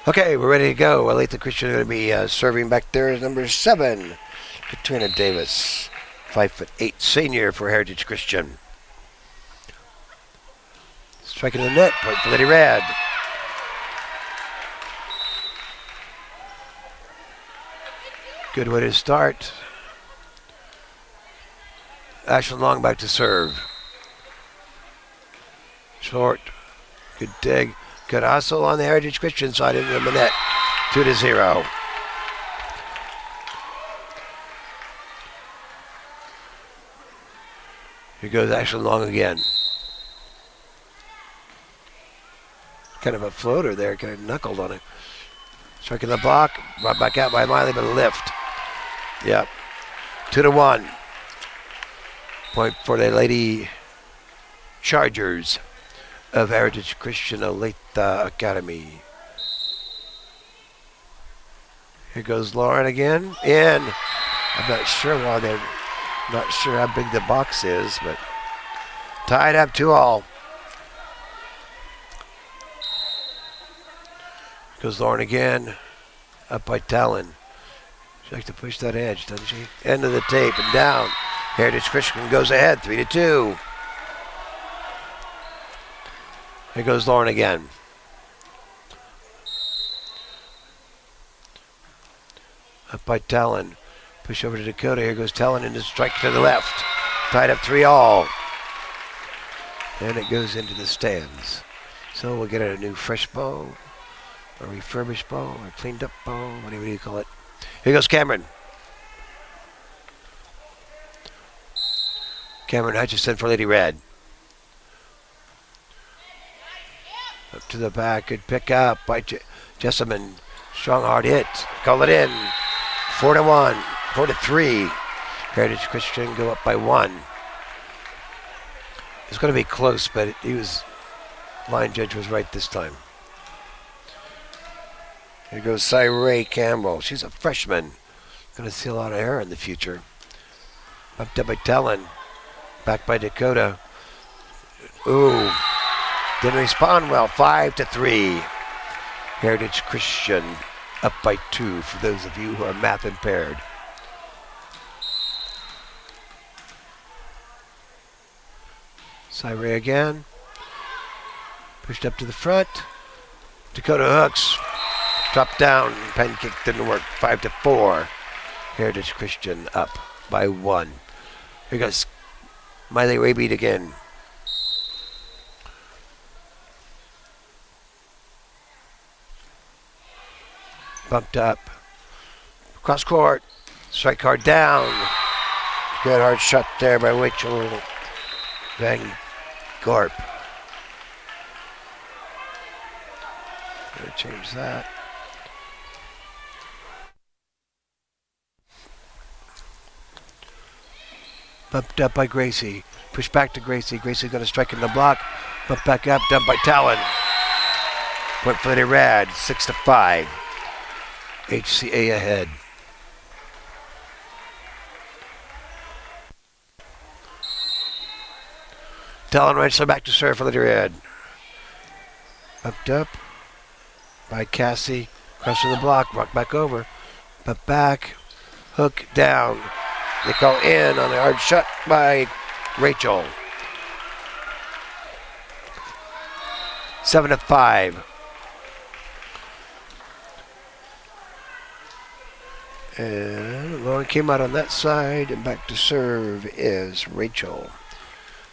Okay, we're ready to go. Olathe Christian is going to be serving back there as number 7, Katrina Davis, 5'8" senior for Heritage Christian. Striking the net, point for Lady Red. Good way to start. Ashlyn Long back to serve. Short. Good dig. Good hustle on the Heritage Christian side into the net. 2-0. Here goes Ashlyn Long again. Kind of a floater there. Kind of knuckled on it. Striking the block. Brought back out by Miley, but a lift. Yep. 2-1. Point for the Lady Chargers of Heritage Christian Olathe Academy. Here goes Lauren again. In. I'm not sure why they're not sure how big the box is, but tied up 2-2. Goes Lauren again. Up by Talon. She likes to push that edge, doesn't she? End of the tape and down. Heritage Christian goes ahead, 3-2. Here goes Lauren again. Up by Talon. Push over to Dakota. Here goes Talon into strike to the left. Tied up 3-3. And it goes into the stands. So we'll get a new fresh ball, a refurbished ball, or cleaned up ball, whatever you call it. Here goes Cameron. Cameron Hutchison for Lady Red. Up to the back, good pick up by Jessamine. Strong hard hit. Call it in. 4-1. 4-3. Heritage Christian go up by 1. It's going to be close, but line judge was right this time. Here goes Cyree Campbell. She's a freshman. Going to see a lot of air in the future. Up by Talon. Back by Dakota. Ooh. Didn't respond well. 5-3. Heritage Christian up by 2 for those of you who are math impaired. Cyree again. Pushed up to the front. Dakota hooks. Dropped down. Pancake didn't work. 5-4. Heritage Christian up by 1. Here goes Miley Rabeat again. Bumped up. Cross court. Strike hard down. Good hard shot there by Rachel Van Gorp. Gotta change that. Bumped up by Gracie. Push back to Gracie. Gracie going to strike in the block. Bump back up. Done by Talon. Point for the Rad. 6-5. HCA ahead. Talon right, so back to serve for the Red. Upped up by Cassie. Crossing the block. Rock back over. But back. Hook down. They call in on the hard shot by Rachel. 7-5. And Lauren came out on that side, and back to serve is Rachel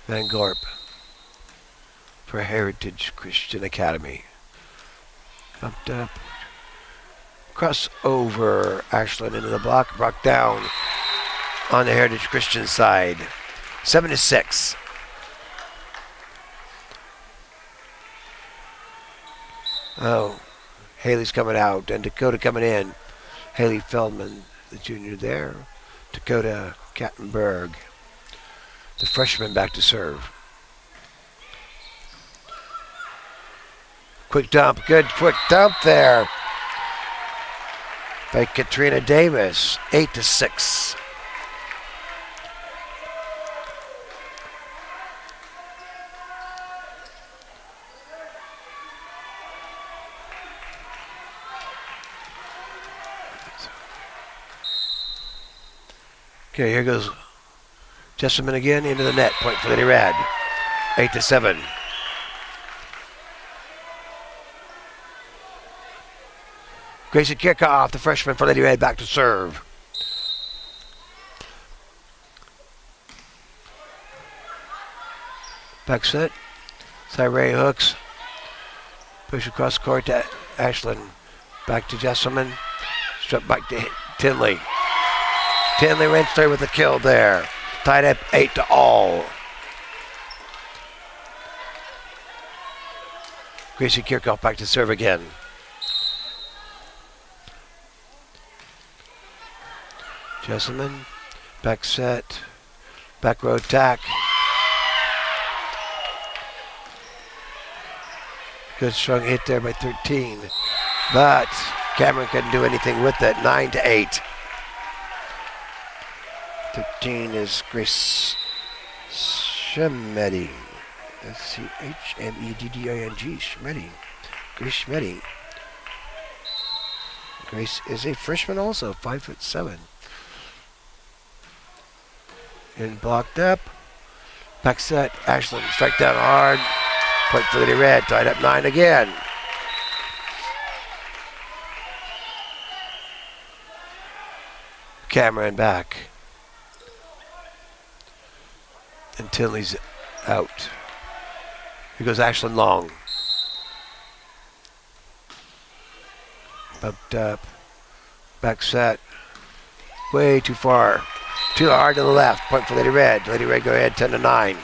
Van Gorp for Heritage Christian Academy. Bumped up. Cross over Ashland into the block. Brought down on the Heritage Christian side. 7-6. Oh, Haley's coming out and Dakota coming in. Haley Feldman, the junior there. Dakota Kattenberg, the freshman, back to serve. Quick dump, good quick dump there by Katrina Davis. 8-6. Okay, here goes Jessamine again into the net. Point for Lady Red. 8-7. Gracie Kirchhoff, the freshman for Lady Red, back to serve. Back set. Cyree hooks. Push across court to Ashland. Back to Jessamine. Struck back to Tinley. Tinley Rensselaer with the kill there. Tied up 8-all. Gracie Kirchhoff back to serve again. Jessamine, back set, back row attack. Good strong hit there by 13. But Cameron couldn't do anything with it. 9-8. 13 is Grace Schmedding. S-C-H-M-E-D-D-I-N-G. Schmedding. Grace Schmedding. Grace is a freshman also, 5'7". And blocked up. Back set. Ashland strike down hard. Point for Lady Red. Tied up 9 again. Cameron back. And Tinley's out. Here goes Ashland long. Bumped up. Back set. Way too far. Too hard to the left. Point for Lady Red. Lady Red go ahead 10-9.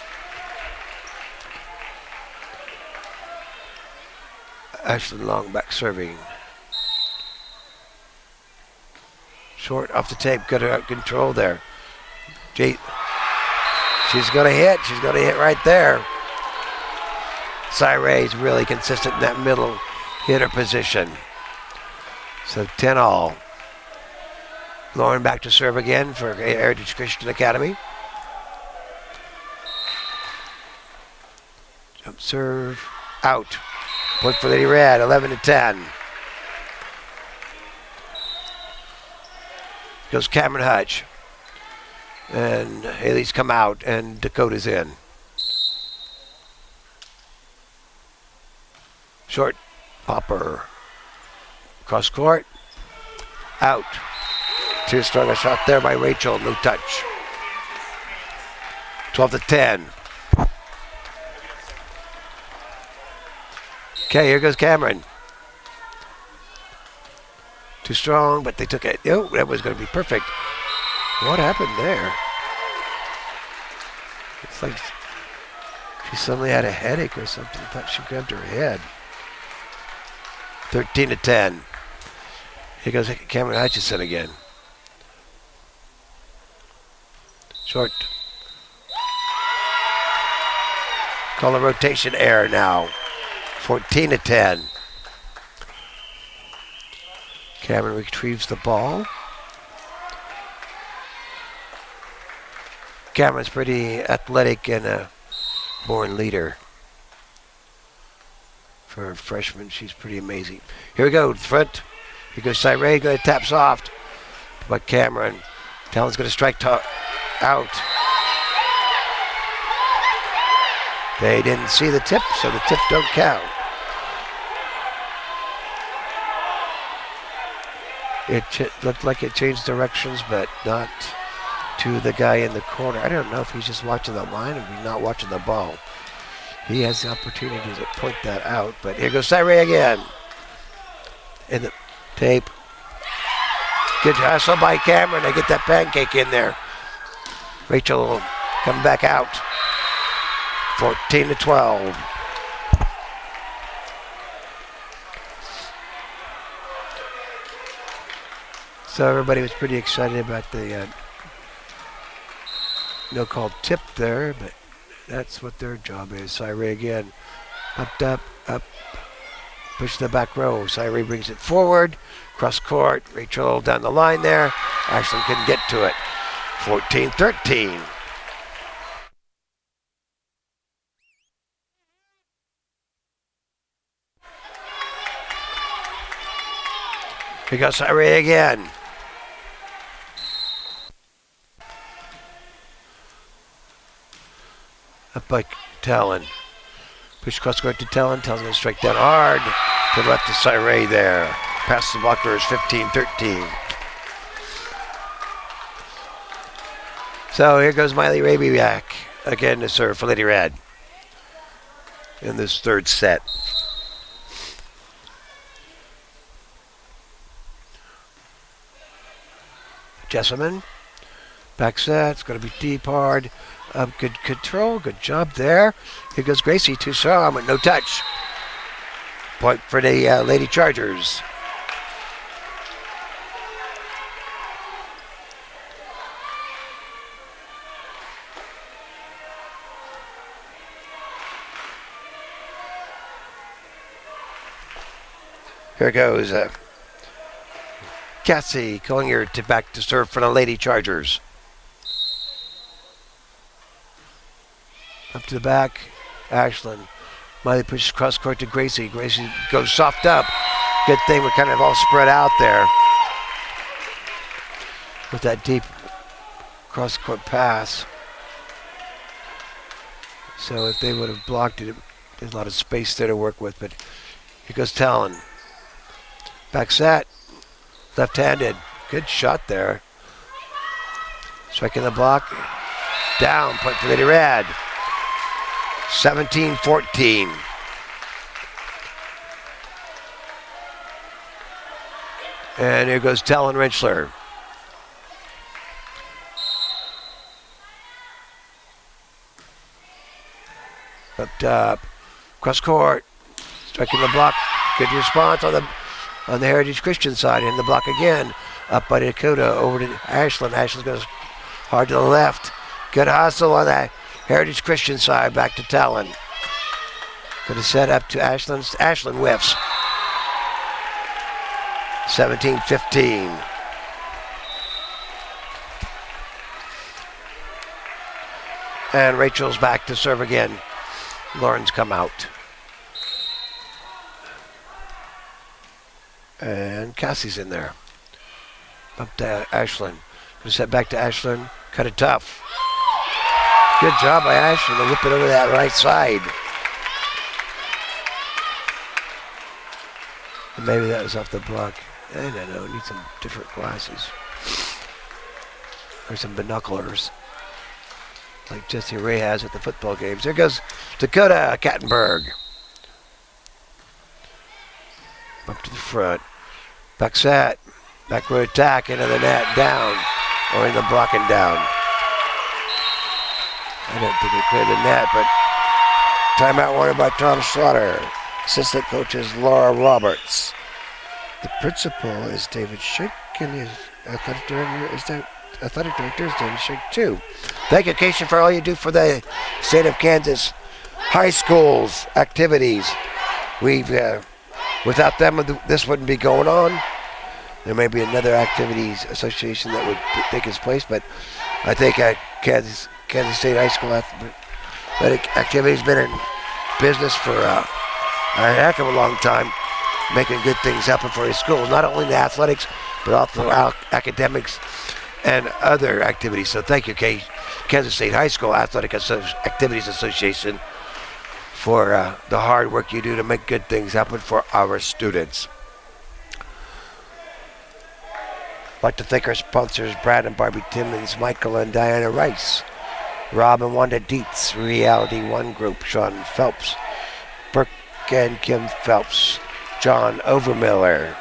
Ashland long back serving. Short off the tape. Got her out control there. She's going to hit. She's going to hit right there. Cyree's really consistent in that middle hitter position. So 10-all. Lauren back to serve again for Heritage Christian Academy. Jump serve. Out. Point for Lady Red. 11-10. Goes Cameron Hutch. And Haley's come out and Dakota's in. Short popper. Cross court. Out. Too strong a shot there by Rachel. No touch. 12-10. Okay, here goes Cameron. Too strong, but they took it. Oh, that was going to be perfect. What happened there? It's like she suddenly had a headache or something. Thought she grabbed her head. 13-10. Here goes Cameron Hutchison again. Short. Call a rotation error now. 14-10. Cameron retrieves the ball. Cameron's pretty athletic and a born leader. For a freshman, she's pretty amazing. Here we go, front. Here goes Cyree, going to tap soft. But Cameron, Talon's going to strike out. They didn't see the tip, so the tip don't count. It looked like it changed directions, but not to the guy in the corner. I don't know if he's just watching the line or he's not watching the ball. He has the opportunity to point that out, but here goes Cyree again. In the tape. Good hustle by Cameron to get that pancake in there. Rachel coming back out. 14-12. So everybody was pretty excited about the no call tip there, but that's what their job is. Cyree again. Up, push the back row. Cyree brings it forward. Cross court. Rachel down the line there. Ashland couldn't get to it. 14-13. Here goes Cyree again. Up by Talon. Push cross court to Talon. Talon's going to strike down hard. To the left to Cyree there. Past the blocker is 15-13. So here goes Miley Raby back. Again to serve for Lady Red. In this third set. Jessamine. Back set. It's going to be deep hard. Good control. Good job there. Here goes Gracie. Too strong, but no touch. Point for the Lady Chargers. Here goes Cassie going here to back to serve for the Lady Chargers. Up to the back, Ashland. Miley pushes cross court to Gracie. Gracie goes soft up. Good thing we're kind of all spread out there with that deep cross court pass. So if they would have blocked it, there's a lot of space there to work with. But here goes Talon. Back set, left-handed. Good shot there. Striking the block. Down, point for Lady Red. 17-14. And here goes Talon Rentschler. Up top, cross court, striking the block. Good response on the Heritage Christian side, and the block again. Up by Dakota, over to Ashland. Ashland goes hard to the left. Good hustle on that Heritage Christian side, back to Talon. Could have set up to Ashland. Ashland whiffs. 17-15. And Rachel's back to serve again. Lauren's come out. And Cassie's in there. Up to Ashland. Gonna set back to Ashland. Cut it tough. Good job by Ashland to whip it over that right side. And maybe that was off the block. I don't know. Need some different glasses. Or some binoculars. Like Jesse Ray has at the football games. There goes Dakota Kattenberg. Up to the front. Back set. Back row attack into the net. Down. Or in the blocking down. I don't think he cleared the net, but timeout wanted by Tom Slaughter. Assistant coach is Laura Roberts. The principal is David Schick, and his athletic director is David Schick too. Thank you, Keisha, for all you do for the state of Kansas high schools activities. We've without them, this wouldn't be going on. There may be another activities association that would take its place, but I think Kansas State High School athletic activity has been in business for a heck of a long time, making good things happen for his schools, not only the athletics, but also academics and other activities. So thank you, Kansas State High School Athletic Activities Association, for the hard work you do to make good things happen for our students. Like to thank our sponsors, Brad and Barbie Timmons, Michael and Diana Rice, Rob and Wanda Dietz, Reality One Group, Sean Phelps, Burke and Kim Phelps, John Overmiller,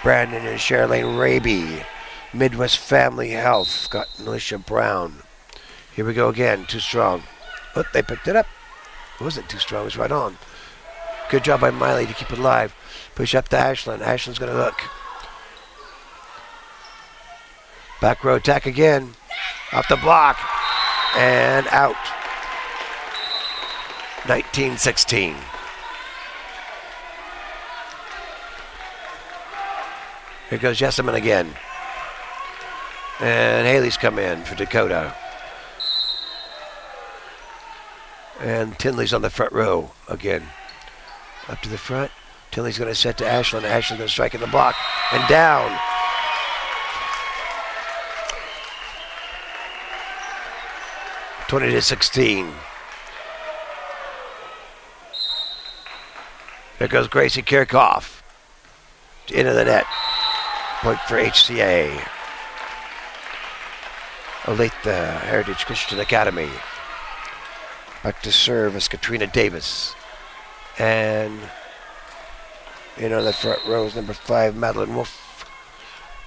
Brandon and Charlene Raby, Midwest Family Health, Scott and Alicia Brown. Here we go again, too strong. Oh, they picked it up. It wasn't too strong, it was right on. Good job by Miley to keep it alive. Push up to Ashland. Ashland's going to hook. Back row attack again. Off the block. And out. 19-16. Here goes Jessamine again. And Haley's come in for Dakota. And Tinley's on the front row again. Up to the front. Tinley's going to set to Ashland. Ashland's going to strike in the block. And down. (20-16). There goes Gracie Kirchhoff. Into the net. Point for HCA. Olathe Heritage Christian Academy. Back to serve is Katrina Davis. And in on the front row is number 5, Madeline Wolf.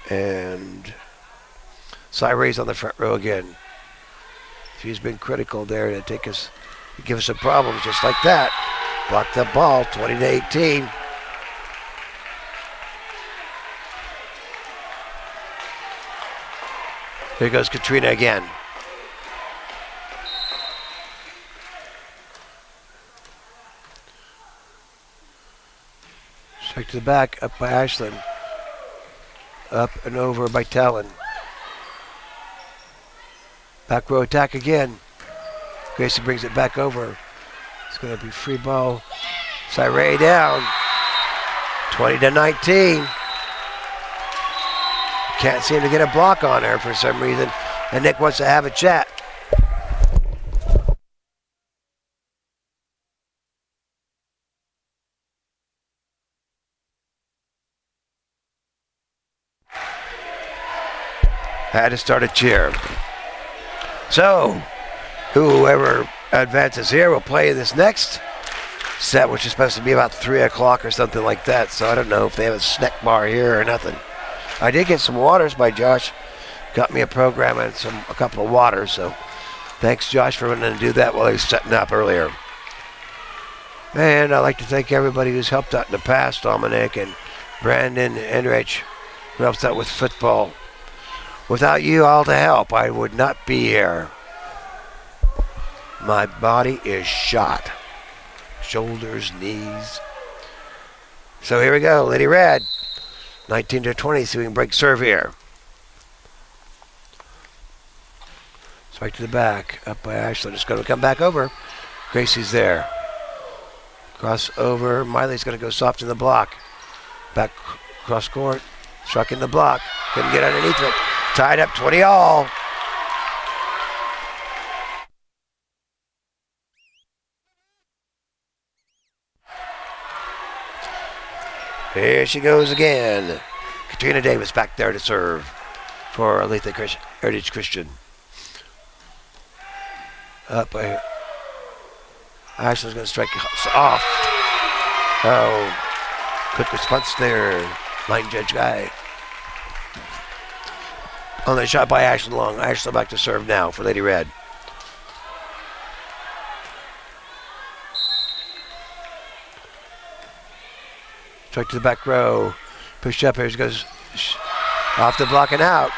And Cyray's on the front row again. She's been critical there to give us some problems just like that. Block the ball, 20-18. Here goes Katrina again. Strike to the back, up by Ashland. Up and over by Talon. Back row attack again. Gracie brings it back over. It's going to be free ball. Cyray down. 20-19. Can't seem to get a block on her for some reason. And Nick wants to have a chat. Had to start a cheer. So, whoever advances here will play this next set, which is supposed to be about 3 o'clock or something like that. So I don't know if they have a snack bar here or nothing. I did get some waters by Josh. Got me a program and a couple of waters. So thanks, Josh, for wanting to do that while he was setting up earlier. And I'd like to thank everybody who's helped out in the past. Dominic and Brandon Enrich, who helps out with football. Without you all to help, I would not be here. My body is shot. Shoulders, knees. So here we go, Lady Red. 19-20, so we can break serve here. Strike to the back, up by Ashland. It's going to come back over. Gracie's there. Cross over. Miley's going to go soft in the block. Back cross court. Struck in the block. Couldn't get underneath it. Tied up 20 all. Here she goes again. Katrina Davis back there to serve for Olathe Heritage Christian. Up by Ashland's going to strike soft. Oh, quick response there. Line judge guy. On the shot by Ashland Long. Ashland back to serve now for Lady Red. Strike to the back row. Pushed up. Here she goes. Off the block and out.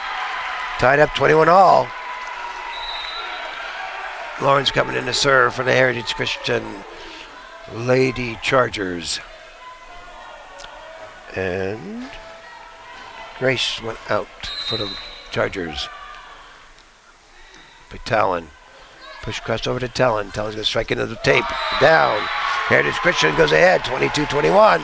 Tied up 21 all. Lauren's coming in to serve for the Heritage Christian Lady Chargers. And Grace went out for the Chargers. By Talon. Push across over to Talon. Talon's going to strike into the tape. Down. Heritage Christian goes ahead. 22-21.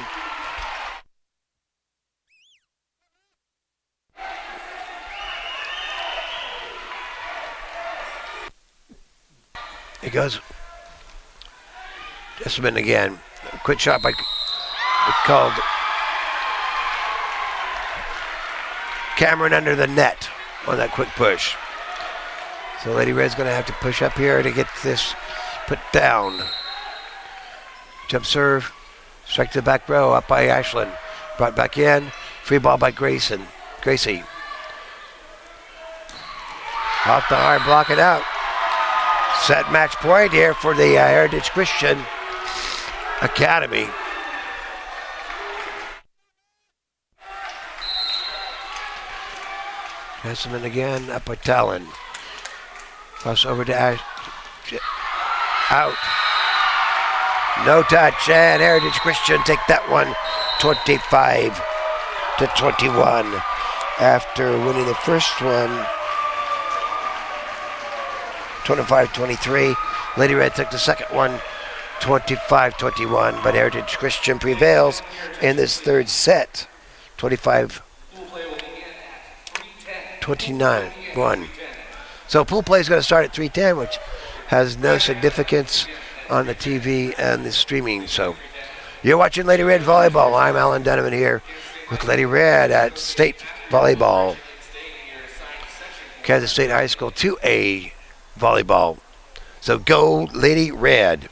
He goes. Jessamine again. Quick shot by called Cameron under the net on that quick push. So Lady Red's going to have to push up here to get this put down. Jump serve. Strike to the back row, up by Ashland. Brought back in. Free ball by Gracie. Off the hard, block it out. Set match point here for the Heritage Christian Academy. Hesselman again, up by Talon. Cross over to Ash. Out. No touch, and Heritage Christian take that one 25-21 after winning the first one 25-23. Lady Red took the second one 25-21, but Heritage Christian prevails in this third set 25-29. So pool play is going to start at 3:10, which has no significance on the TV and the streaming. So you're watching Lady Red Volleyball. I'm Alan Donovan here with Lady Red at State Volleyball. Kansas State High School 2A Volleyball. So go Lady Red.